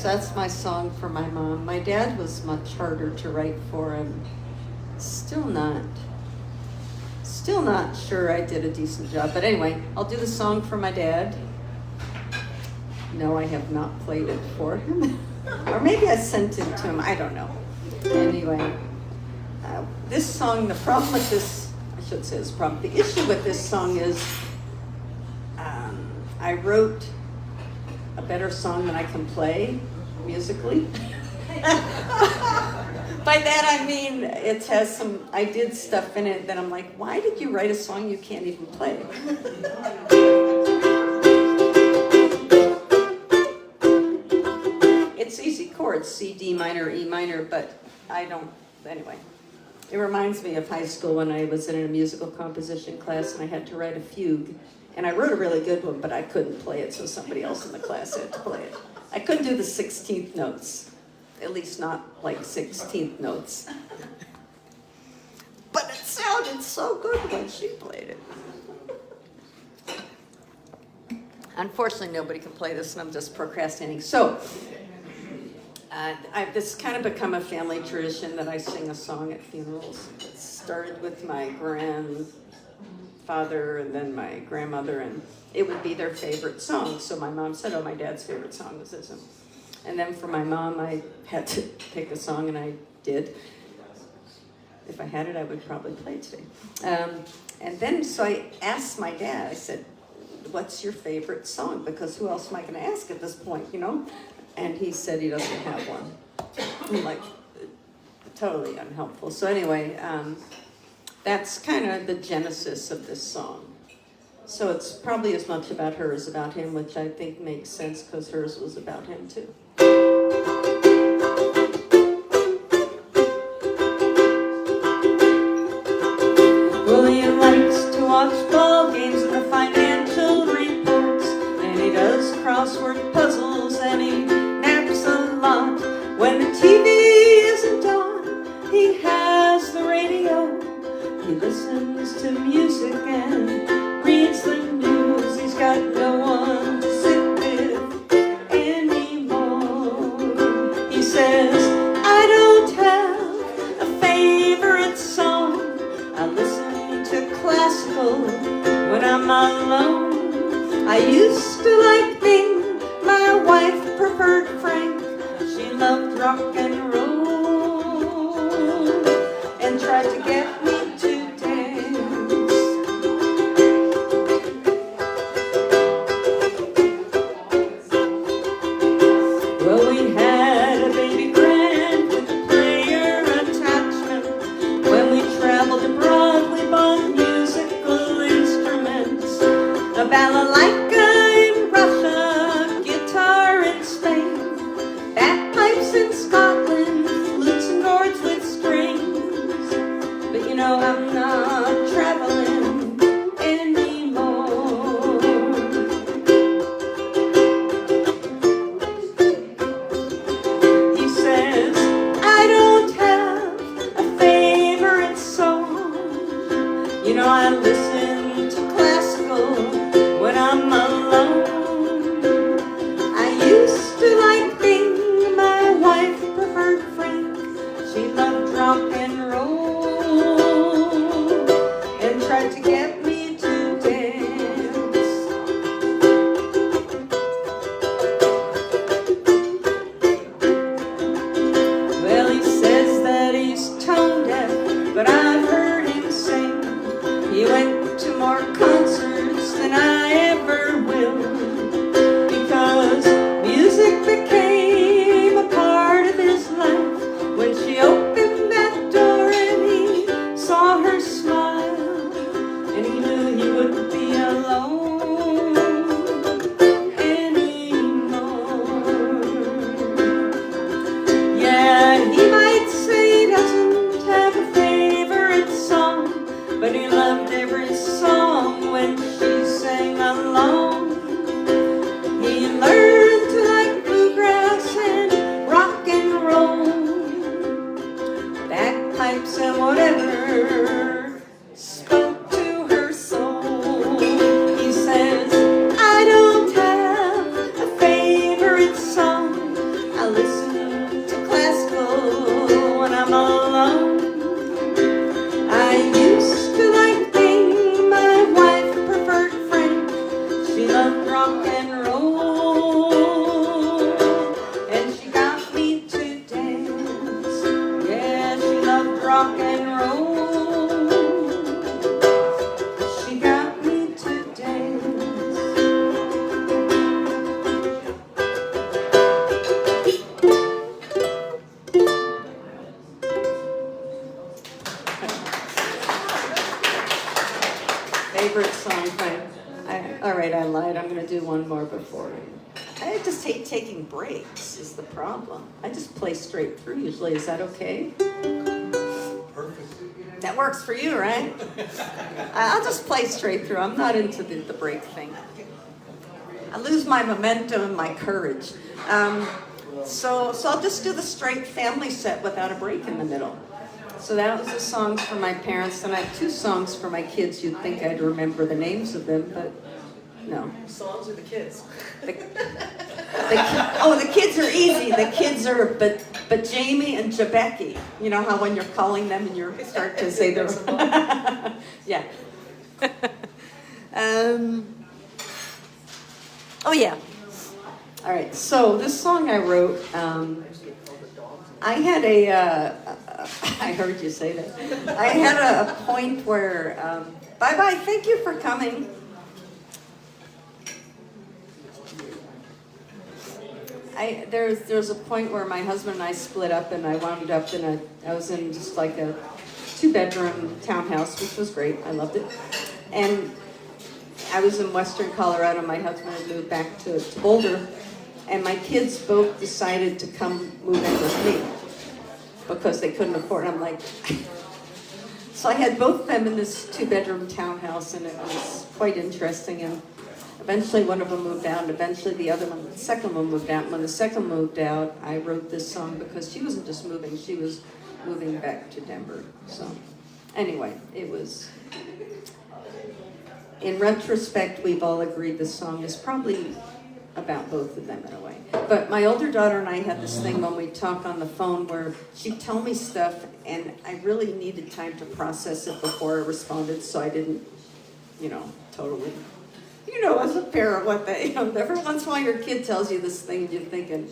so that's my song for my mom. My dad was much harder to write for him. Still not sure I did a decent job. But anyway, I'll do the song for my dad. No, I have not played it for him. Or maybe I sent it to him. I don't know. Anyway, this song, the problem with this, I should say this problem, the issue with this song is I wrote a better song than I can play musically. By that I mean it has some, I did stuff in it that I'm like, why did you write a song you can't even play? It's easy chords, C, D minor, E minor, but I don't, anyway. It reminds me of high school when I was in a musical composition class and I had to write a fugue. And I wrote a really good one, but I couldn't play it, so somebody else in the class had to play it. I couldn't do the 16th notes. At least not like 16th notes. But it sounded so good when she played it. Unfortunately, nobody can play this, and I'm just procrastinating. So, this kind of become a family tradition that I sing a song at funerals. It started with my grandfather and then my grandmother, and it would be their favorite song. So my mom said, oh, my dad's favorite song was this one. And then for my mom, I had to pick a song, and I did. If I had it, I would probably play it today. And then, so I asked my dad, I said, what's your favorite song? Because who else am I going to ask at this point, you know? And he said he doesn't have one. I'm like, totally unhelpful. So anyway, that's kind of the genesis of this song. So it's probably as much about her as about him, which I think makes sense because hers was about him too. William likes to watch ball games and the financial reports, and he does crossword puzzles and he naps a lot. When the TV isn't on, he has the radio. He listens to music and reads the news. He's got no one to sit with anymore. He says, I don't have a favorite song. I listen to classical when I'm alone. I used to like Bing. My wife preferred Frank. She loved rock and roll and tried to get me to dance. Well, we had a baby grand with a player attachment. When we traveled abroad, we bought musical instruments. A balalaika in Russia, guitar in Spain, bagpipes in Scotland, flutes and gourds with strings. But you know I'm not traveling anymore. He says, I don't have a favorite song. You know I listen to classical when I'm alone. I used to like Bing. My wife preferred Frank. She loved rock and roll and tried to get me to dance. Well, he says that he's tone deaf, but I've heard him sing. He went to more concerts than I ever will, because music became a part of his life. When she opened that door and he saw her smile, and he knew he wouldn't be alone anymore. Yeah, he might say he doesn't have a favorite song, but he loved every song when she sang along. He learned to like bluegrass and rock and roll, bagpipes and whatever spoke to her soul. He says, I don't have a favorite song. I I'm all alone. I used to like being my wife's preferred friend. She loved rock and roll, and she got me to dance. Yeah, she loved rock and roll. She got me to dance. Favorite song, all right, I lied. I'm going to do one more before. I just hate taking breaks is the problem. I just play straight through usually. Is that okay? Perfect. That works for you, right? I'll just play straight through. I'm not into the break thing. I lose my momentum and my courage. So I'll just do the straight family set without a break in the middle. So that was the songs for my parents, and I have 2 songs for my kids. You'd think I'd remember the names of them, but no. Songs or the kids? The kids are easy. The kids are, but Jamie and Jabecki. You know how when you're calling them and you start to say their, yeah. Oh yeah. All right. So this song I wrote. I had I heard you say that. I had a point where, bye-bye, thank you for coming. There's a point where my husband and I split up, and I wound up I was in just like a 2-bedroom townhouse, which was great. I loved it. And I was in western Colorado. My husband had moved back to Boulder, and my kids both decided to come move in with me because they couldn't afford it. I'm like, so I had both of them in this 2-bedroom townhouse, and it was quite interesting. And eventually one of them moved out, and eventually the second one moved out. When the second moved out, I wrote this song because she wasn't just moving, she was moving back to Denver. So anyway, it was, in retrospect, we've all agreed this song is probably about both of them in a way. But my older daughter and I had this thing when we talk on the phone where she'd tell me stuff, and I really needed time to process it before I responded, so I didn't, totally, as a parent, what they, every once in a while your kid tells you this thing and you're thinking,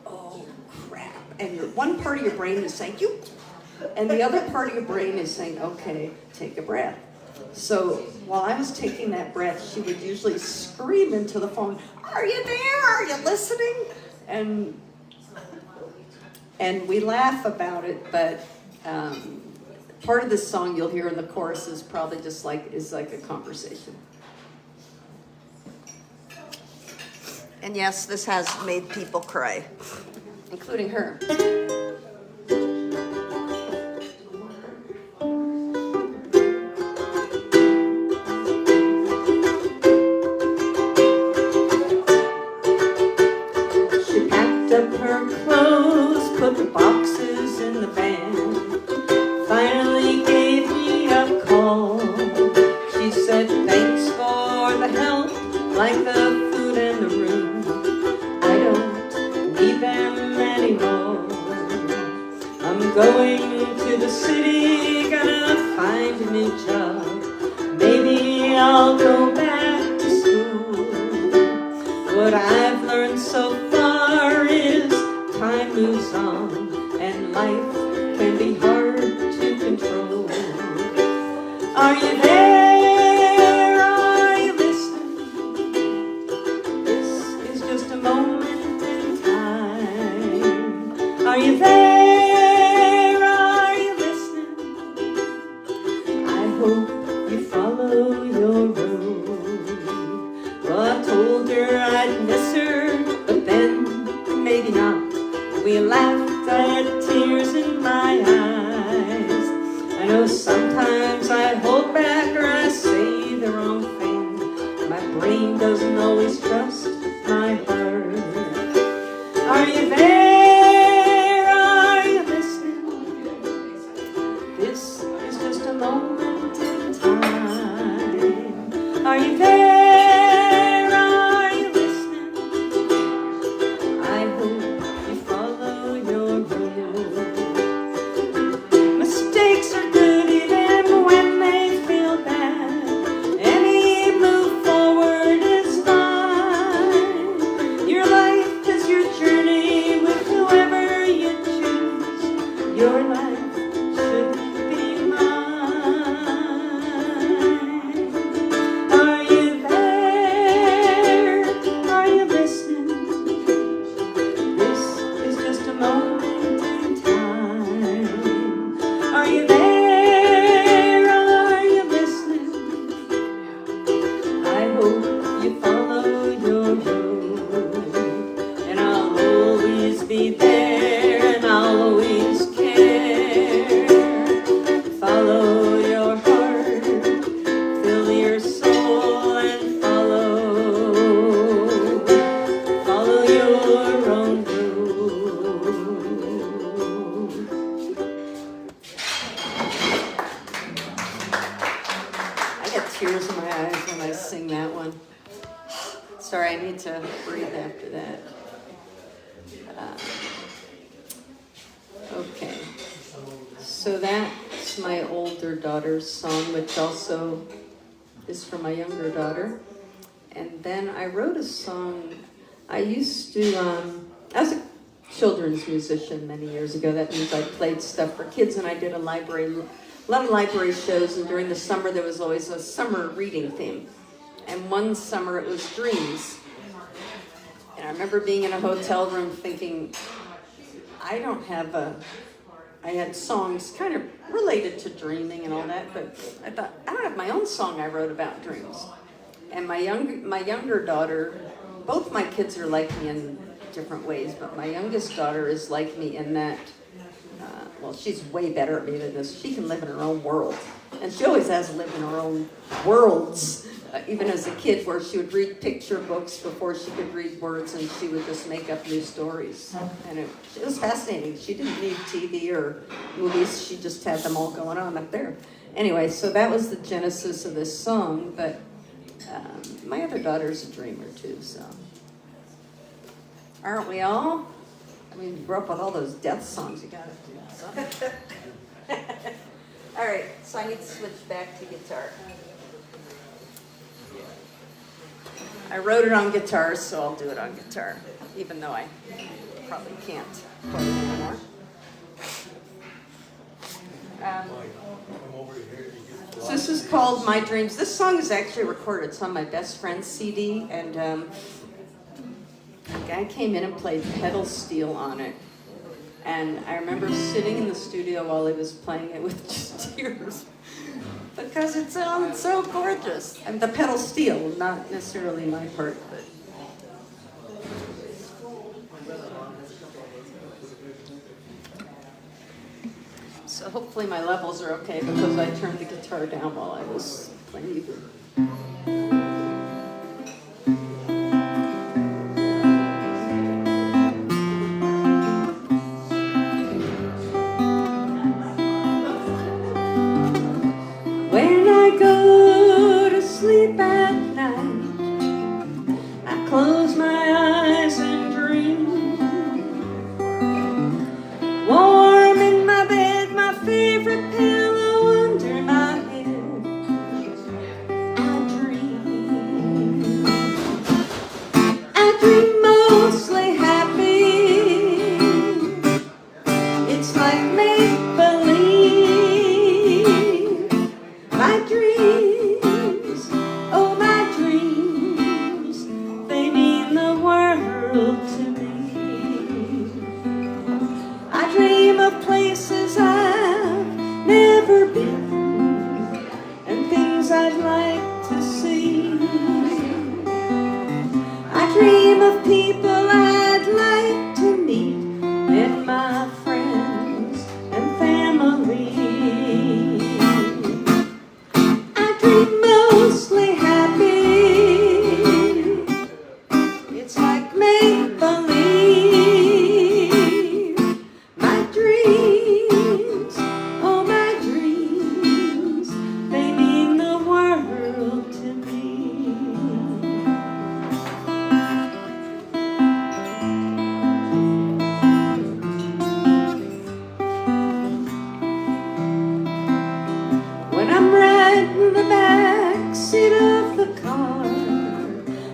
oh crap, and one part of your brain is saying, you, and the other part of your brain is saying, okay, take a breath. So while I was taking that breath, she would usually scream into the phone, are you there? Are you listening? And we laugh about it, but part of this song you'll hear in the chorus is probably just like a conversation. And yes, this has made people cry, including her. Her clothes, put the boxes in the van, finally gave me a call. She said, thanks for the help, like the food and the room. I don't need them anymore. I'm going to the city, gonna find a new job. Maybe I'll go back to school. What I've learned so far is time moves on, and life can be hard to control. Are you there? Are you listening? This is just a moment in time. Are you there? Are you listening? I hope you follow your road. Well, I told her I'd miss her, but then maybe not. We laughed, I had tears in my eyes. I know sometimes I hold back or I say the wrong thing. My brain doesn't always trust my heart. Are you there? Are you listening? This is just a moment in time. Are you there? Are you listening? I hope you follow your road. Are you there? Are you listening? I hope you follow your road, and I'll always be there, and I'll always care. Follow your heart, fill your soul, and follow your own road. I get tears in my eyes when I sing that one. Sorry, I need to breathe after that. Okay. So that's my older daughter's song, which also is for my younger daughter. And then I wrote a song. I used to, I was a children's musician many years ago. That means I played stuff for kids, and I did a lot of library shows, and during the summer there was always a summer reading theme. And one summer it was dreams. And I remember being in a hotel room thinking, I had songs kind of related to dreaming and all that, but I thought, I don't have my own song I wrote about dreams. And my younger daughter, both my kids are like me in different ways, but my youngest daughter is like me in that, well, she's way better at me than this. She can live in her own world. And she always has lived in her own worlds, even as a kid, where she would read picture books before she could read words, and she would just make up new stories. And it was fascinating. She didn't need TV or movies. She just had them all going on up there. Anyway, so that was the genesis of this song, but my other daughter's a dreamer too, so. Aren't we all? I mean, you grew up with all those death songs, you gotta do something. All right, so I need to switch back to guitar. I wrote it on guitar, so I'll do it on guitar, even though I probably can't play it anymore. So this is called My Dreams. This song is actually recorded. It's on my best friend's CD, and a guy came in and played pedal steel on it. And I remember sitting in the studio while he was playing it with just tears, because it sounds so gorgeous. And the pedal steel, not necessarily my part, but. So hopefully my levels are okay, because I turned the guitar down while I was playing either. When I go to sleep at night, I close my eyes and dream. Warm in my bed, my favorite pillow under my head, I dream. I dream mostly happy. It's like make-believe. My dreams, oh my dreams, they mean the world to me. I dream of places I've never been, and things I'd like to see. I dream of people I'd like to meet, and my friends and family. I dream mostly happy. It's like make-believe. My dreams, oh my dreams, they mean the world to me. When I'm riding the back seat of the car,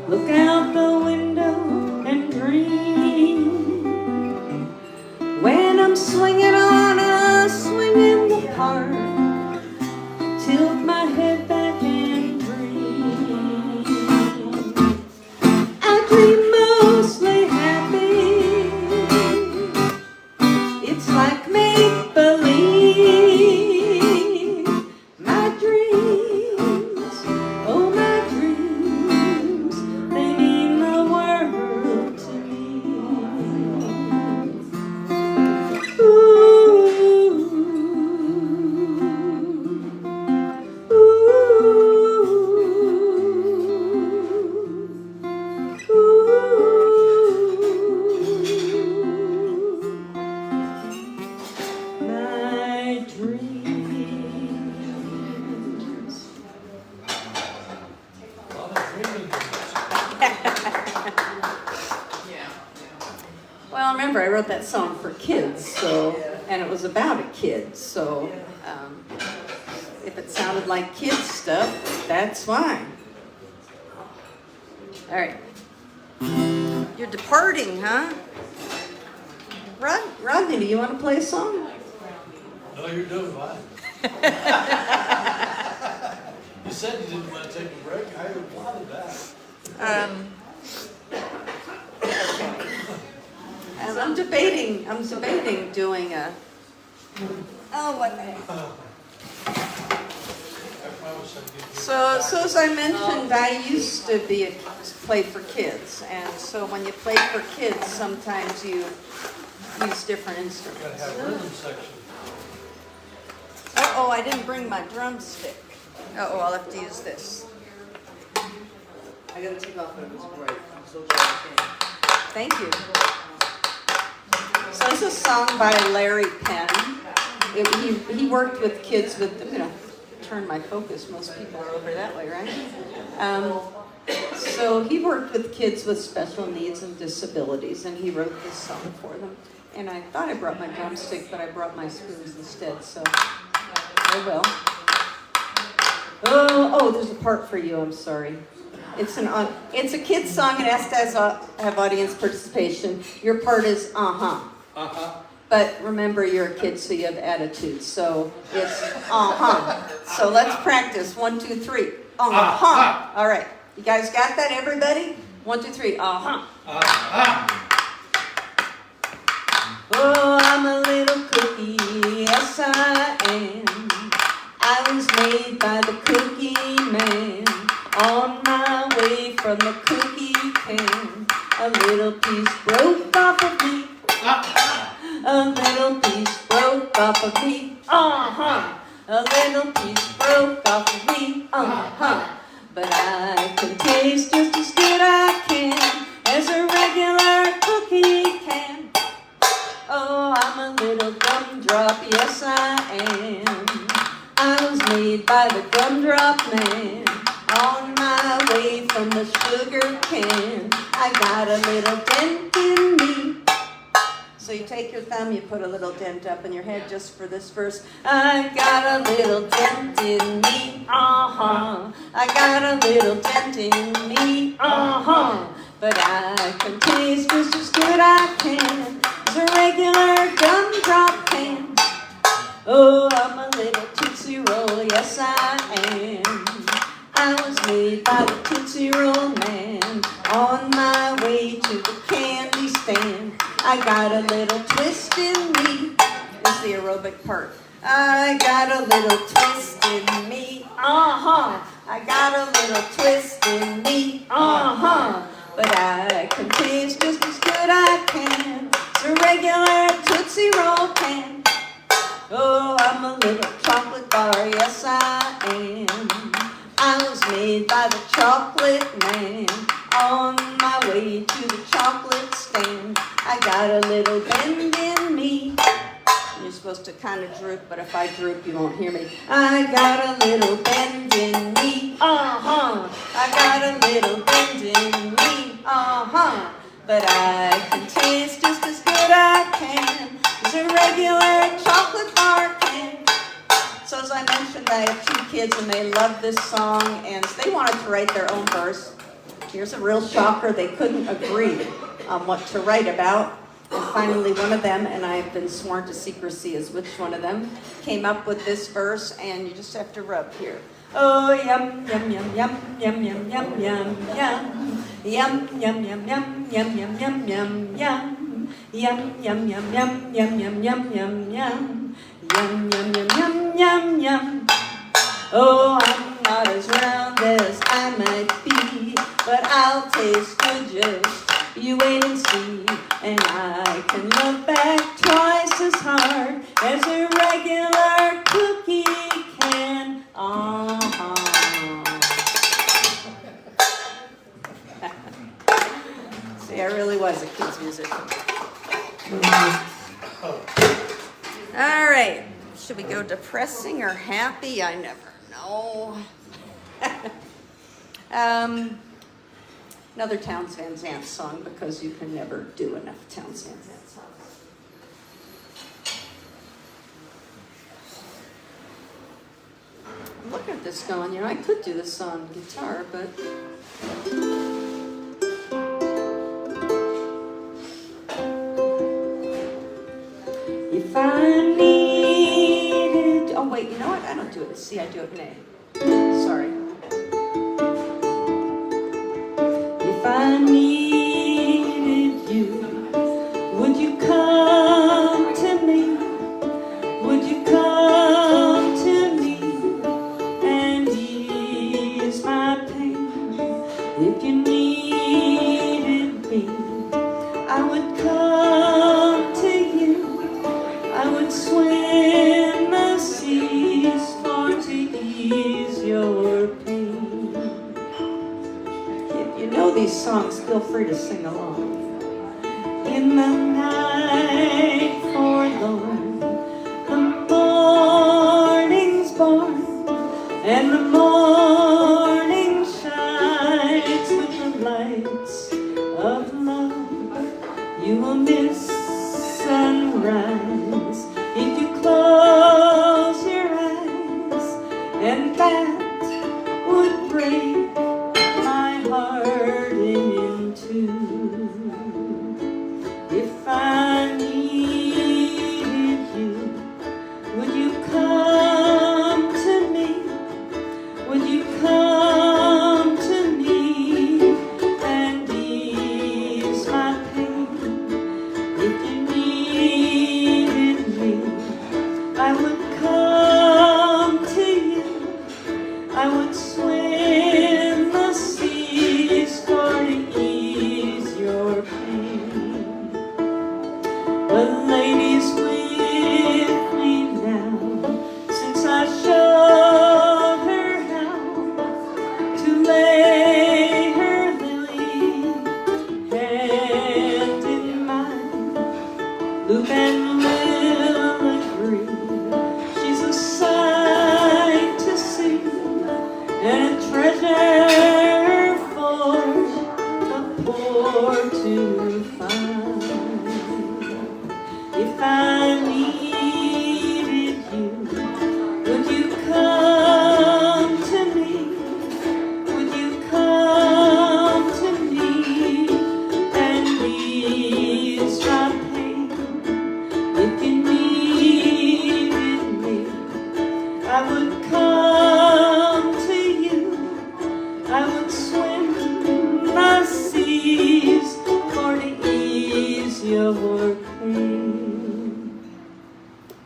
look out the window and dream. When I'm swinging on a swing in the park, tilt my head back and dream. I dream mostly happy. It's like make-believe. dreams. Well, remember, I wrote that song for kids, so, and it was about a kid, so if it sounded like kids stuff, that's why. All right. You're departing, huh? Rodney, do you want to play a song? No, you're doing fine. You said you didn't want to take a break. I applauded that. I'm debating doing a. Oh, what the heck? So as I mentioned, I used to play for kids, and so when you play for kids, sometimes you use different Gotta instruments. have rhythm section. Oh, I didn't bring my drumstick. Oh, I'll have to use this. I gotta take off my break. I'm so sorry. Thank you. So this is a song by Larry Penn. He worked with kids with, turn my focus. Most people are over that way, right? So he worked with kids with special needs and disabilities, and he wrote this song for them. And I thought I brought my drumstick, but I brought my spoons instead, so I will. Oh, there's a part for you, I'm sorry. It's a kid's song, it has to have audience participation. Your part is uh-huh. Uh-huh. But remember, you're a kid, so you have attitude. So it's uh-huh. So let's practice. 1, 2, 3. Uh-huh. All right. You guys got that, everybody? 1, 2, 3. Uh-huh. Uh-huh. Oh, I'm a little cookie. Yes, I am. I was made by the cookie man. On my way from the cookie can. A little piece broke off of me. A little piece broke off of me, uh-huh. A little piece broke off of me, uh-huh. But I can taste just as good I can as a regular cookie can. Oh, I'm a little gumdrop, yes I am. I was made by the gumdrop man. On my way from the sugar can. I got a little dent in me. So you take your thumb, you put a little dent up in your head just for this verse. I got a little dent in me, uh-huh. I got a little dent in me, uh-huh. But I can taste just as good I can as a regular gumdrop can. Oh, I'm a little Tootsie Roll, yes I am. I was made by the Tootsie Roll man. On my way to the candy stand. I got a little twist in me. This is the aerobic part. I got a little twist in me. Uh-huh. I got a little twist in me. Uh-huh. But I can taste just as good I can as a regular Tootsie Roll can. Oh, I'm a little chocolate bar, yes I am. I was made by the chocolate man. On my way to the chocolate stand. I got a little bend in me. You're supposed to kind of droop, but if I droop, you won't hear me. I got a little bend in me. Uh-huh. I got a little bend in me. Uh-huh. But I can taste just as good I can as a regular chocolate bar can. So as I mentioned, I have 2 kids and they love this song and they wanted to write their own verse. Here's a real shocker, they couldn't agree on what to write about. And finally one of them, and I've been sworn to secrecy as which one of them, came up with this verse, and you just have to rub here. Oh, yum, yum, yum, yum, yum, yum, yum, yum, yum. Yum, yum, yum, yum, yum, yum, yum, yum, yum. Yum, yum, yum, yum, yum, yum, yum, yum, yum. Yum, yum, yum, yum, yum, yum. Oh, I'm not as round as I might be, but I'll taste good just you wait and see. And I can love back twice as hard as a regular cookie can. Uh-huh. See, I really was a kid's musician. All right. Should we go depressing or happy? I never know. Another Townes Van Zandt song, because you can never do enough Townes Van Zandt songs. I'm looking at this going, I could do this on guitar, but if I needed, oh wait, you know what? I don't do it in C, I do it in A. Sorry. If I needed you, would you come to me? Would you come to me and ease my pain? If you needed me, I would come to you. I would swim the seas for to ease your pain. If you know these songs, feel free to sing along. In the night forlorn, the morning's born, and the morning shines with the lights of love. You will miss sunrise if you close your eyes, and that would break my heart in two. If I needed you, would you come to me? Would you come to me and ease my pain? If you needed me, I would come to you. I would swim the seas for to ease your pain. The lady's with me now, since I showed her how to lay her lily hand in mine. Luke and Will agree, she's a sight to see, and a treasure for the poor to find. If I needed you, would you come to me? Would you come to me and ease my pain? If you needed me, I would come to you. I would swim the seas for to ease your pain.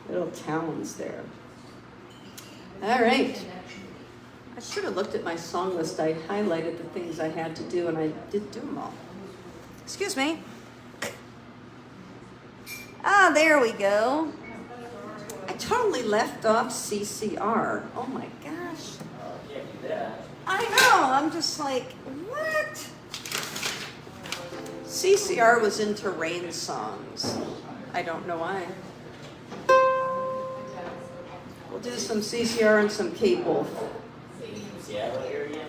Little Townes there. All right. I should have looked at my song list. I highlighted the things I had to do, and I did do them all. Excuse me. Ah, there we go. I totally left off CCR. Oh my gosh. I know. I'm just like, what? CCR was into rain songs. I don't know why. We'll do some CCR and some K-Wolf. Seattle area.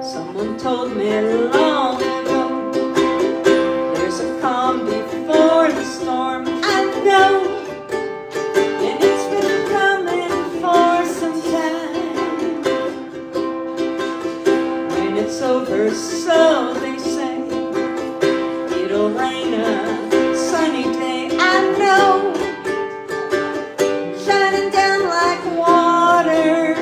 Someone told me long ago, there's a calm before the storm. I know, and it's been coming for some time. When it's over, so they say, it'll rain a sunny day. I know, shining down like water.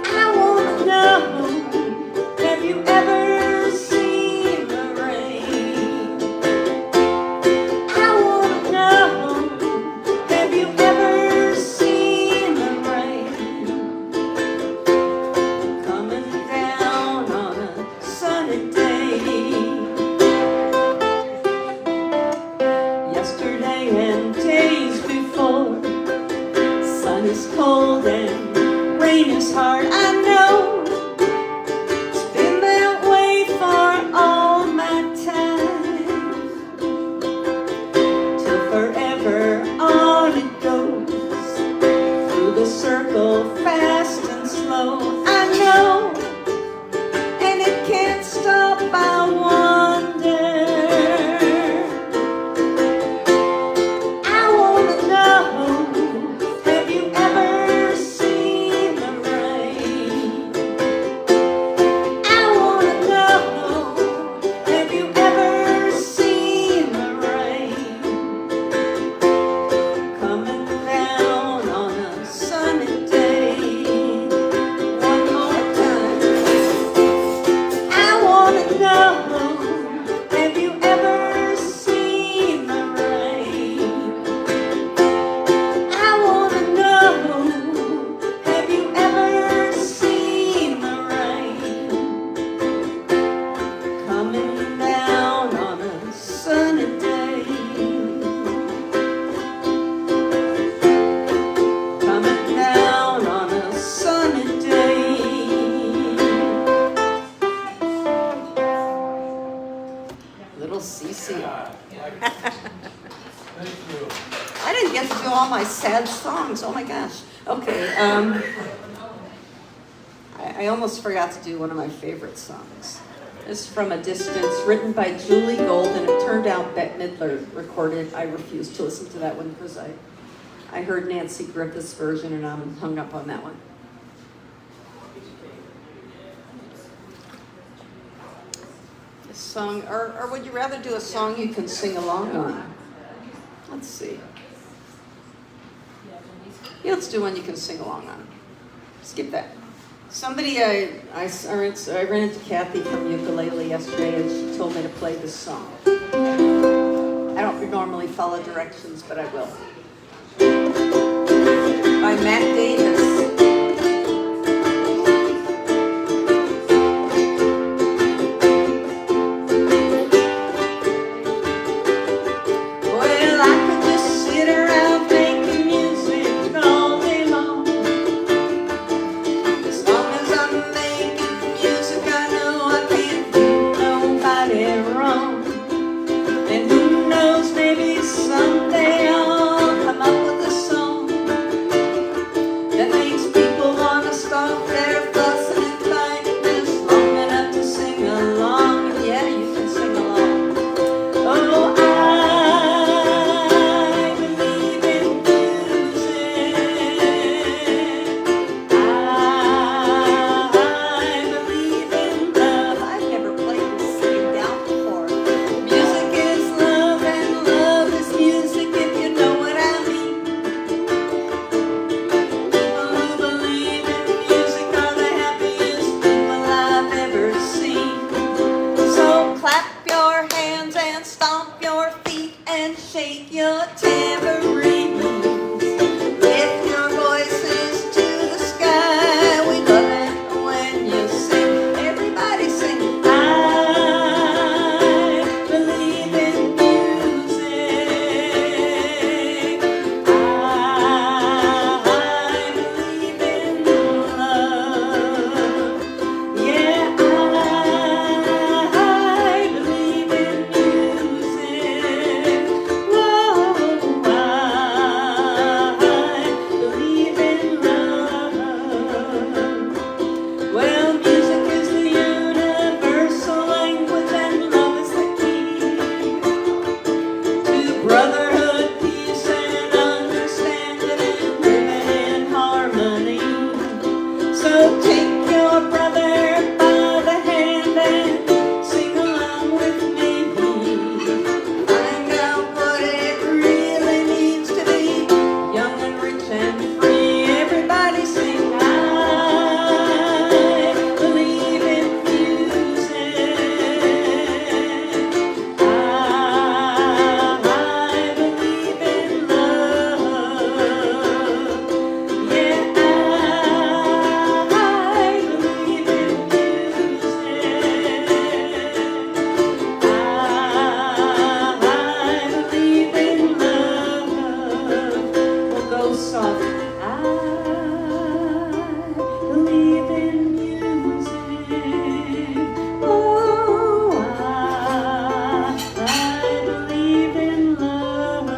I wanna know, have you ever seen the rain? coming down on a sunny day. Coming down on a sunny day. Little Cece. Thank you. I didn't get to do all my sad songs. Oh my gosh. Okay. I almost forgot to do one of my favorite songs. It's From a Distance, written by Julie Gold, and it turned out Bette Midler recorded. I refused to listen to that one because I heard Nancy Griffith's version and I'm hung up on that one. This song, or would you rather do a song you can sing along on? Let's see. Yeah, let's do one you can sing along on. Skip that. Somebody, I ran into Kathy from ukulele yesterday and she told me to play this song. I don't normally follow directions, but I will. By Matt Davis. Well, I could just sit around making music all day long. As long as I'm making music, I know I can't do nobody wrong. And who knows, maybe someday I'll come up with a song that makes people want to stop their fussing and fighting just long enough to sing along. And yeah, you can sing along. Oh, I believe in music. I believe in love. I've never played this sitting down before. Music is love and love is music, if you know what I mean. People who believe in music are the happiest people I've ever seen. So clap your hands and stomp your feet and shake your tambourines. Lift your voices to the sky. We love it when you sing. Everybody sing. I believe in music. I believe in love. Yeah, I believe in music. Whoa, I believe in love. Well, music is the universal language and love is the key to brotherhood, peace, and understanding and living in harmony. So take your brother by the hand and sing along with me. Find out what it really means to be young and rich and free. Everybody sing. I believe in music. I believe in love. Yeah, I believe in music. I believe in love. We'll go soft. I believe in music. Oh, I believe in love.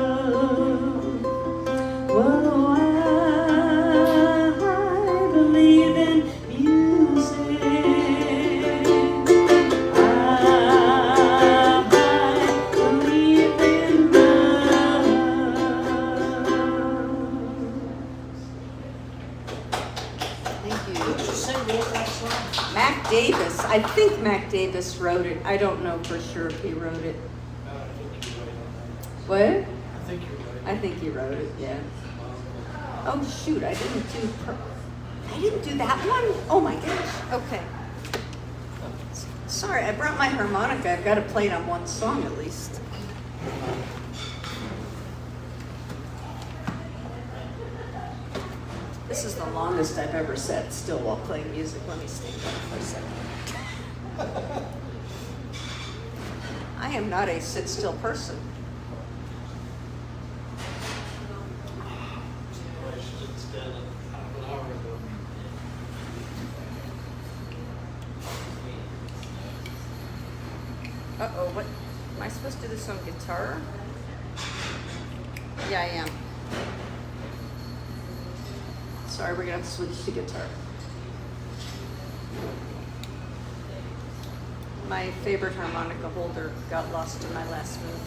Oh, I believe in music. I believe in love. Thank you. Did you say wrote that song? Mac Davis. I think Mac Davis wrote it. I don't know for sure if he wrote it. I think you're right on that. What? I think you're right. I think he wrote it, yeah. Oh shoot, I didn't do that one? Oh my gosh, okay. Sorry, I brought my harmonica. I've got to play it on one song at least. This is the longest I've ever sat still while playing music. Let me stand up for a second. I am not a sit still person. I should have done it half an hour ago. Uh-oh, what, am I supposed to do this on guitar? Yeah, I am. Sorry, we're gonna have to switch to guitar. My favorite harmonica holder got lost in my last move.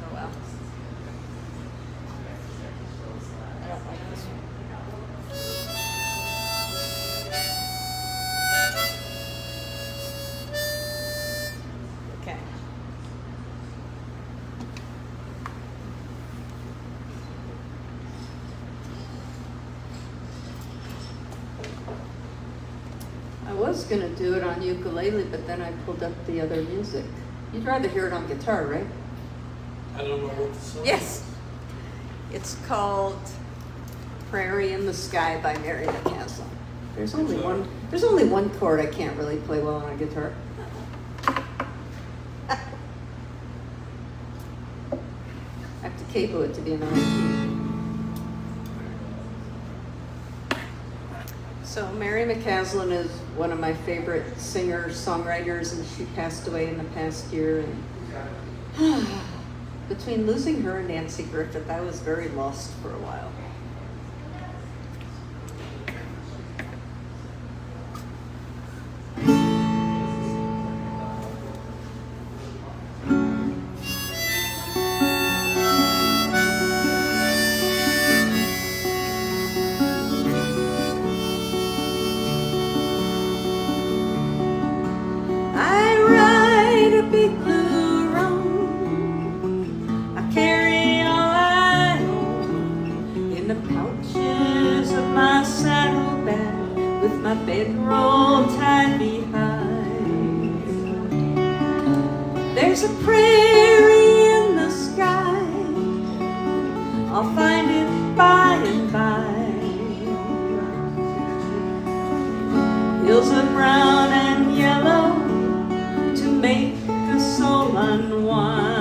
Oh well. I don't like this one. Okay. I was gonna do it on ukulele, but then I pulled up the other music. You'd rather hear it on guitar, right? I don't know what the song Yes. It's called Prairie in the Sky by Mary McCaslin. There's only one chord I can't really play well on a guitar. I have to capo it to be an key. So Mary McCaslin is one of my favorite singer-songwriters, and she passed away in the past year. And between losing her and Nancy Griffith, I was very lost for a while. I ride a big blue roan. I carry all I own in the pouches of my saddlebag, with my bedroll tied behind. There's a prairie in the sky, I'll find it by and by. Hills of brown and yellow to make the soul unwind.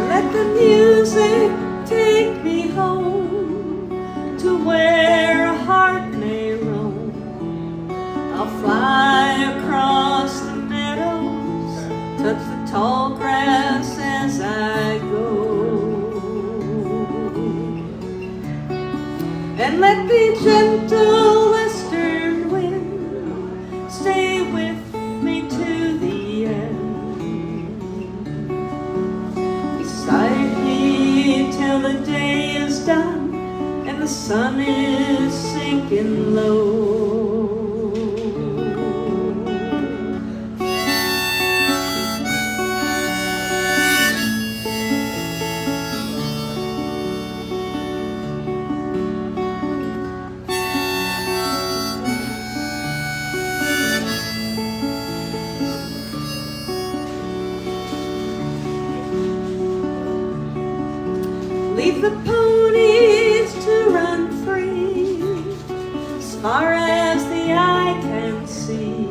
Let the music take me home to where a heart may roam. I'll fly across the meadows, touch the tall grass as I go, and let the gentle western wind stay with me to the end, beside me till the day is done and the sun is sinking low. Leave the ponies to run free as far as the eye can see.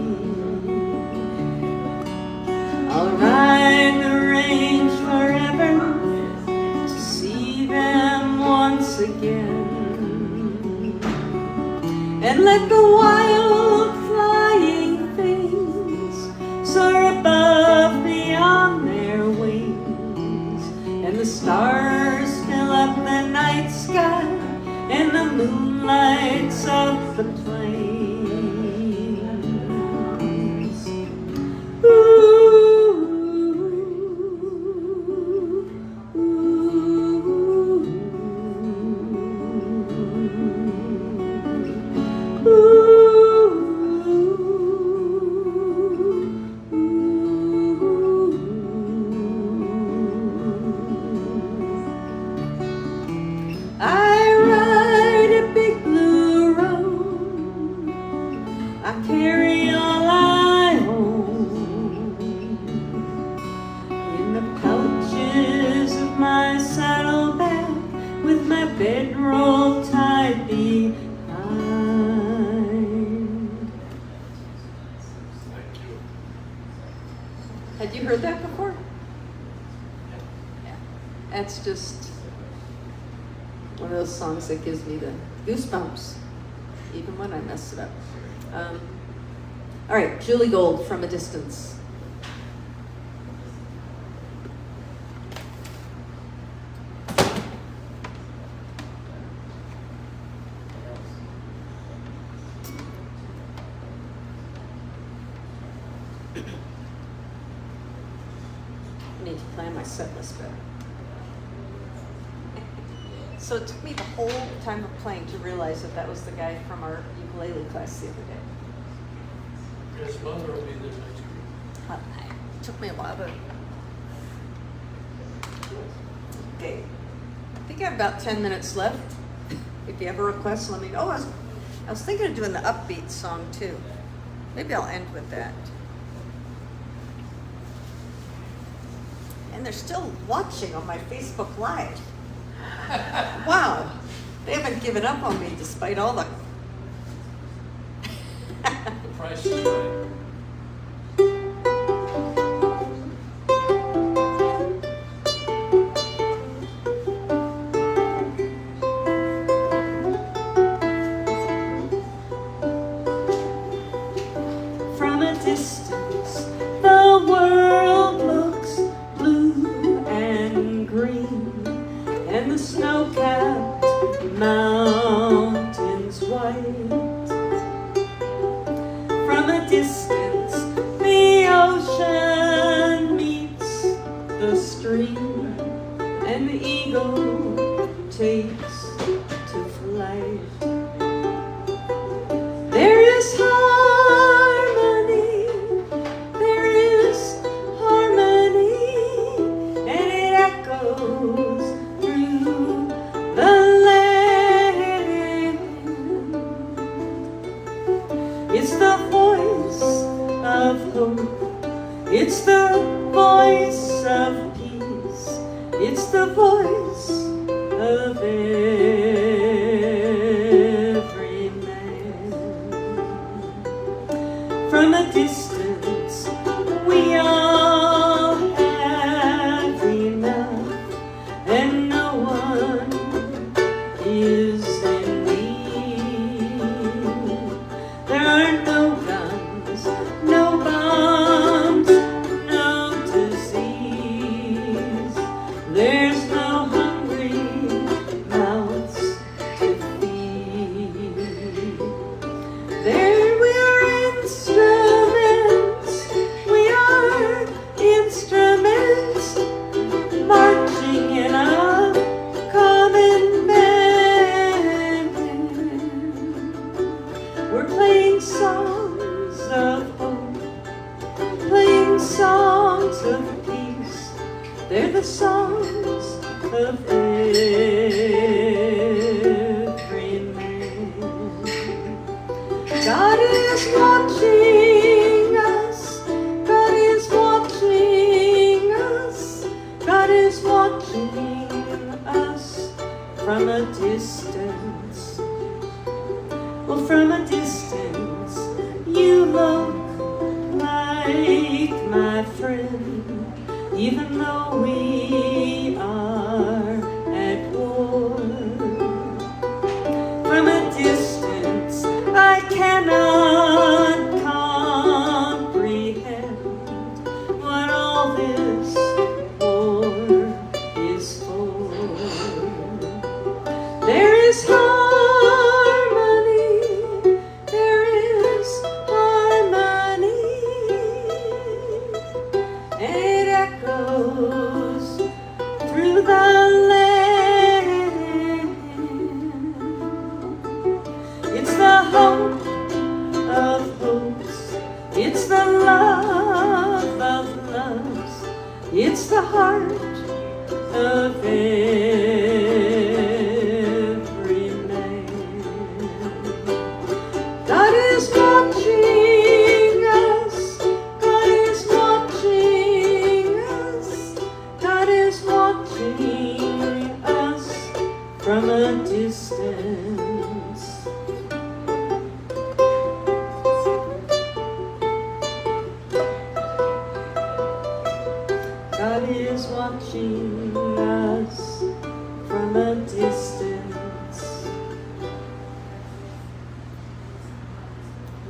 I'll ride the range forever to see them once again, and let the wild flying things soar above me on their wings, and the stars fill up the night sky and the moon lights up the plains. Ooh, I ride a big blue roan. bedroll tied behind. Thank you. Had you heard that before? Yeah. That's just one of those songs that gives me the goosebumps, even when I mess it up. All right, Julie Gold, From a Distance. I need to plan my set list better. So it took me the whole time of playing to realize that that was the guy from our ukulele class the other day. His mother will be there next week. It took me a while to. Okay. I think I have about 10 minutes left. If you have a request, let me know. Oh, I was thinking of doing the upbeat song too. Maybe I'll end with that. And they're still watching on my Facebook Live. Wow. They haven't given up on me despite all the. The price is right. From a distance, the world looks blue and green, and the snow-capped mountains white. From a distance, the ocean meets the stream, and the eagle takes to flight. There is harmony, and it echoes through the land. It's the voice of hope, it's the voice of peace, it's the voice of every man. From a distance, we all have enough, and no one is in need. There are no guns, no bombs, no disease. There's no hungry mouths to feed. There we are instruments, marching in a common band. We're playing songs of hope, playing songs of peace. They're the songs of every man. God is watching us, God is watching us, God is watching us from a distance. Well, from a distance, you look like my friend, even though we are at war. From a distance, I cannot comprehend what all this war is for. There is harmony, and it echoes through the land. It's the hope of hopes, it's the love of loves, it's the heart of every man. God is watching us, God is watching us, God is watching us from a God is watching us from a distance.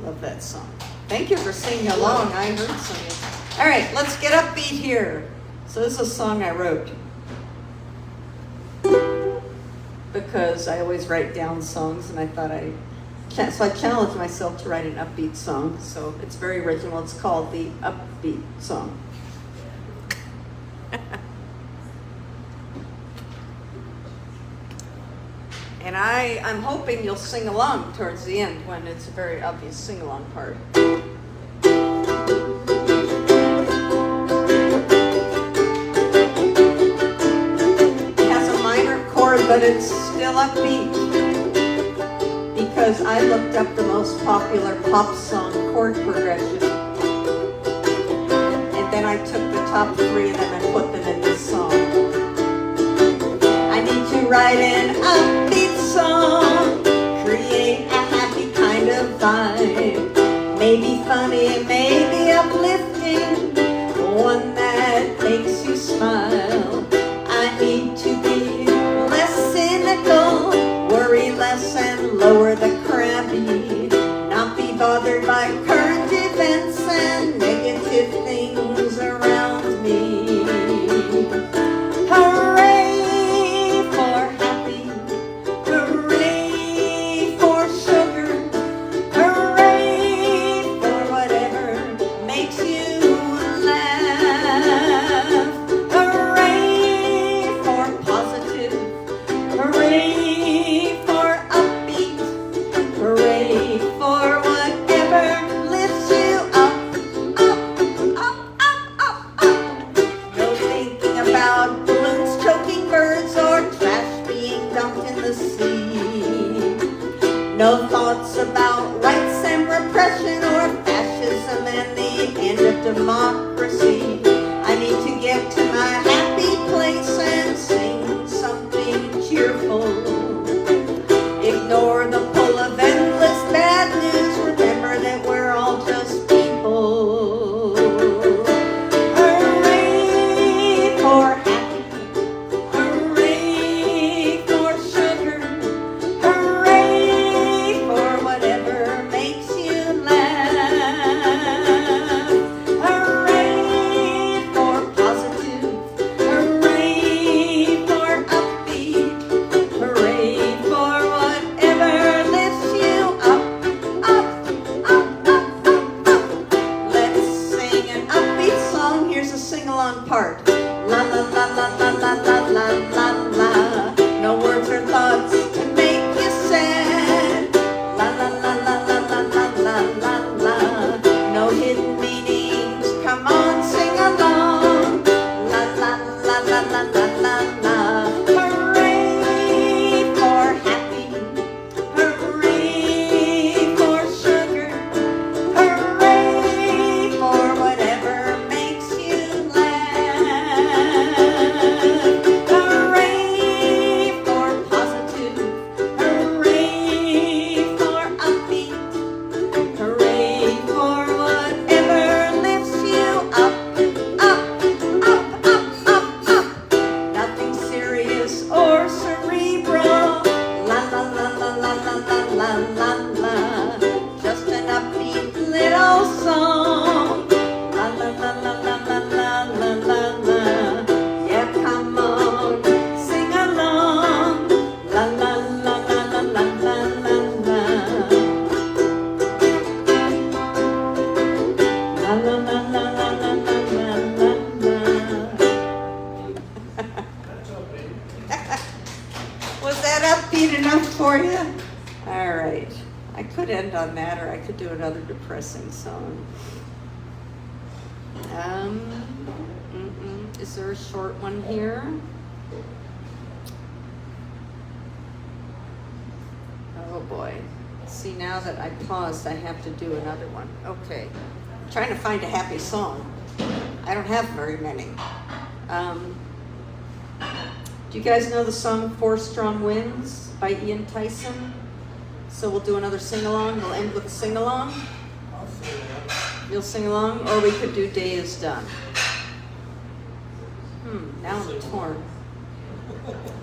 Love that song. Thank you for singing along. I heard some of it. All right, let's get upbeat here. So this is a song I wrote because I always write down songs, and I thought so I challenged myself to write an upbeat song. So it's very original. It's called the Upbeat Song. And I'm hoping you'll sing along towards the end when it's a very obvious sing-along part. It has a minor chord, but it's still upbeat because I looked up the most popular pop song chord progression. And then I took the top 3 of them and put them in this song. I need to write an upbeat song, create a happy kind of vibe, maybe funny, maybe uplifting, one that makes you smile. I need to be less cynical, worry less and lower the crabby, not be bothered by current events and negative things around me. Hooray for happy, hooray for sugar, hooray for whatever makes you laugh, hooray for positive, hooray for upbeat, hooray for whatever lifts you up, up, up, up, up, up. No thinking about balloons choking birds or trash being dumped in the sea. No thoughts about rights and repression or fascism and the end of democracy. I need to get to my happy place and sing something cheerful. Ignore the pull of endless bad news. Remember that we're all just people. Hooray for happy, hooray for sugar, hooray for whatever makes you laugh, hooray for positive, hooray for upbeat, hooray for whatever lifts you up, up, up, up, up, up. Let's sing an upbeat song. Here's a sing-along part. La la la la la la la la la la. No words or thoughts to make you sad. La la la la la la la la la la. No hidden meanings. Come on, sing along. La la la la la la la la. Hooray for happy. Hooray for sugar. Hooray for whatever makes you laugh. Hooray for positive. Hooray for upbeat. Hooray for whatever lifts you up, up, up, up, up, up. Nothing serious or cerebral. La la la la la la la la la la. Just an upbeat little song. La la la la la la la la la la. Yeah, come on, sing along. La la la la la la la la la. La la la la la la la la la la. Was that upbeat enough for you? All right. I could end on that, or I could do another depressing song. Is there a short one here? Oh boy. See, now that I paused, I have to do another one. Okay. I'm trying to find a happy song. I don't have very many. Do you guys know the song Four Strong Winds by Ian Tyson? So we'll do another sing-along. We'll end with a sing-along. I'll say that. You'll sing along? Or we could do Day Is Done. Now I'm torn.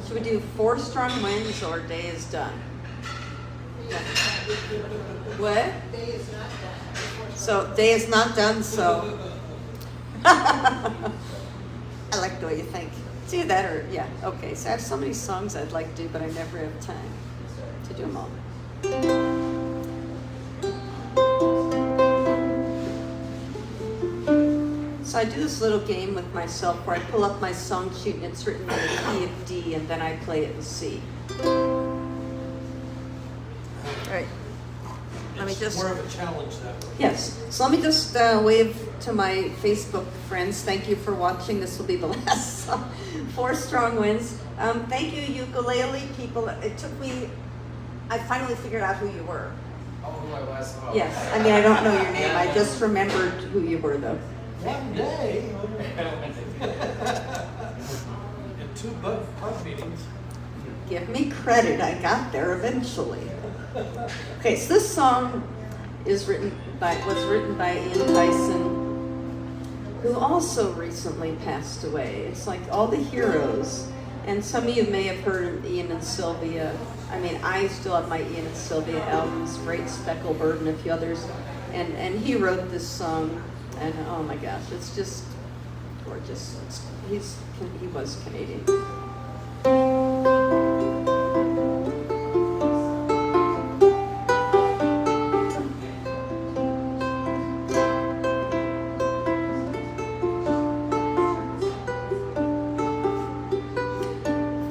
Should we do 4 Strong Winds or Day is Done? What? Day is not done. So Day is not done, so. I like the way you think. It's either that or, yeah, okay. So I have so many songs I'd like to do, but I never have time to do them all. So I do this little game with myself where I pull up my song sheet and it's written in the key of D and then I play it in C. All right. Let me It's just. more of a challenge that way. Yes. So let me just wave to my Facebook friends. Thank you for watching. This will be the last song. 4 Strong Winds. Thank you, ukulele people. It took me. I finally figured out who you were. Oh, who I was? Oh. Yes. I mean, I don't know your name. I just remembered who you were, though. One day, in 2 pub meetings. Give me credit. I got there eventually. Okay, so this song was written by Ian Tyson, who also recently passed away. It's like all the heroes. And some of you may have heard of Ian and Sylvia. I mean, I still have my Ian and Sylvia albums, Great Specklebird and a few others. And he wrote this song, and oh my gosh, it's just gorgeous. He was Canadian.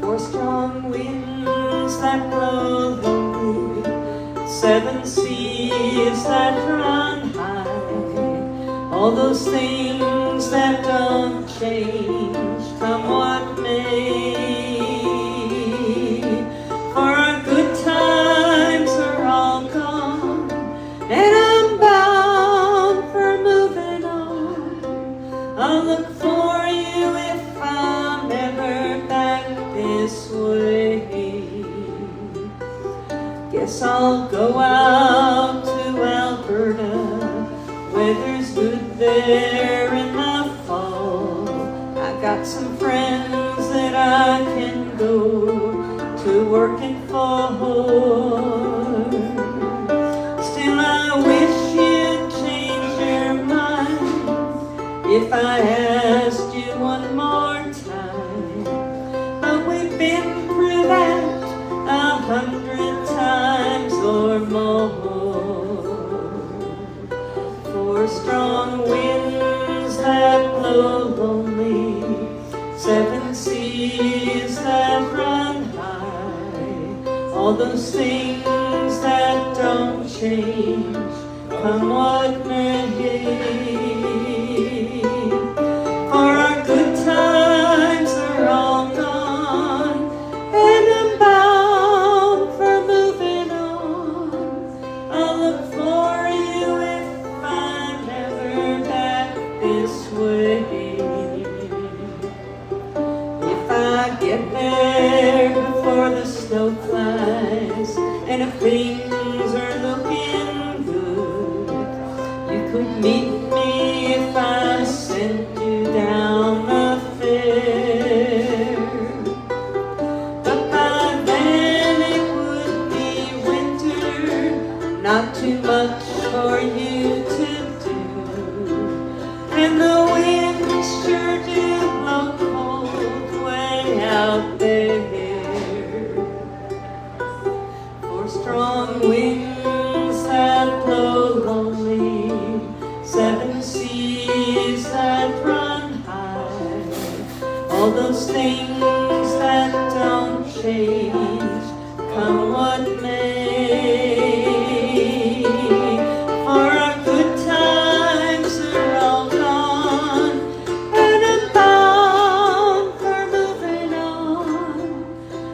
4 strong winds that blow lonely, 7 seas that run high, all those things that don't change, come what may. For our good times are all gone, and I'm bound for moving on. I'll look for you if I'm ever back this way. Guess I'll go out to Alberta, weather's good there in the fall. I've got some friends that I can go to working for. Still I wish you'd change your mind if I asked you one more time. But we've been through that 100 times or more. 4 strong winds that blow lonely, 7 seas that run high, all those things that don't change, come what may. For our good times are all gone, and I'm bound for moving on. I'll look for you if I'm ever back this way. If I get there before the snow flies, and if things are looking good, you could meet me if I sent you down the fair. But by then it would be winter, not too much for you to do, and the winds sure do blow cold way out there. 4 strong winds that blow lonely, 7 seas that run high, all those things that don't change, come what may. For our good times are all gone, and I'm bound for moving on.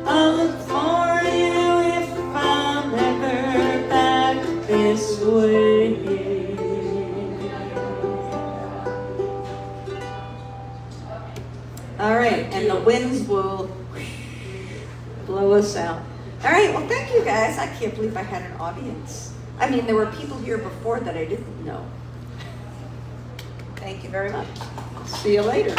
I'll look for you if I'm ever back this way. All right, and the winds will blow us out. All right, well, thank you guys. I can't believe I had an audience. I mean, there were people here before that I didn't know. Thank you very much. See you later.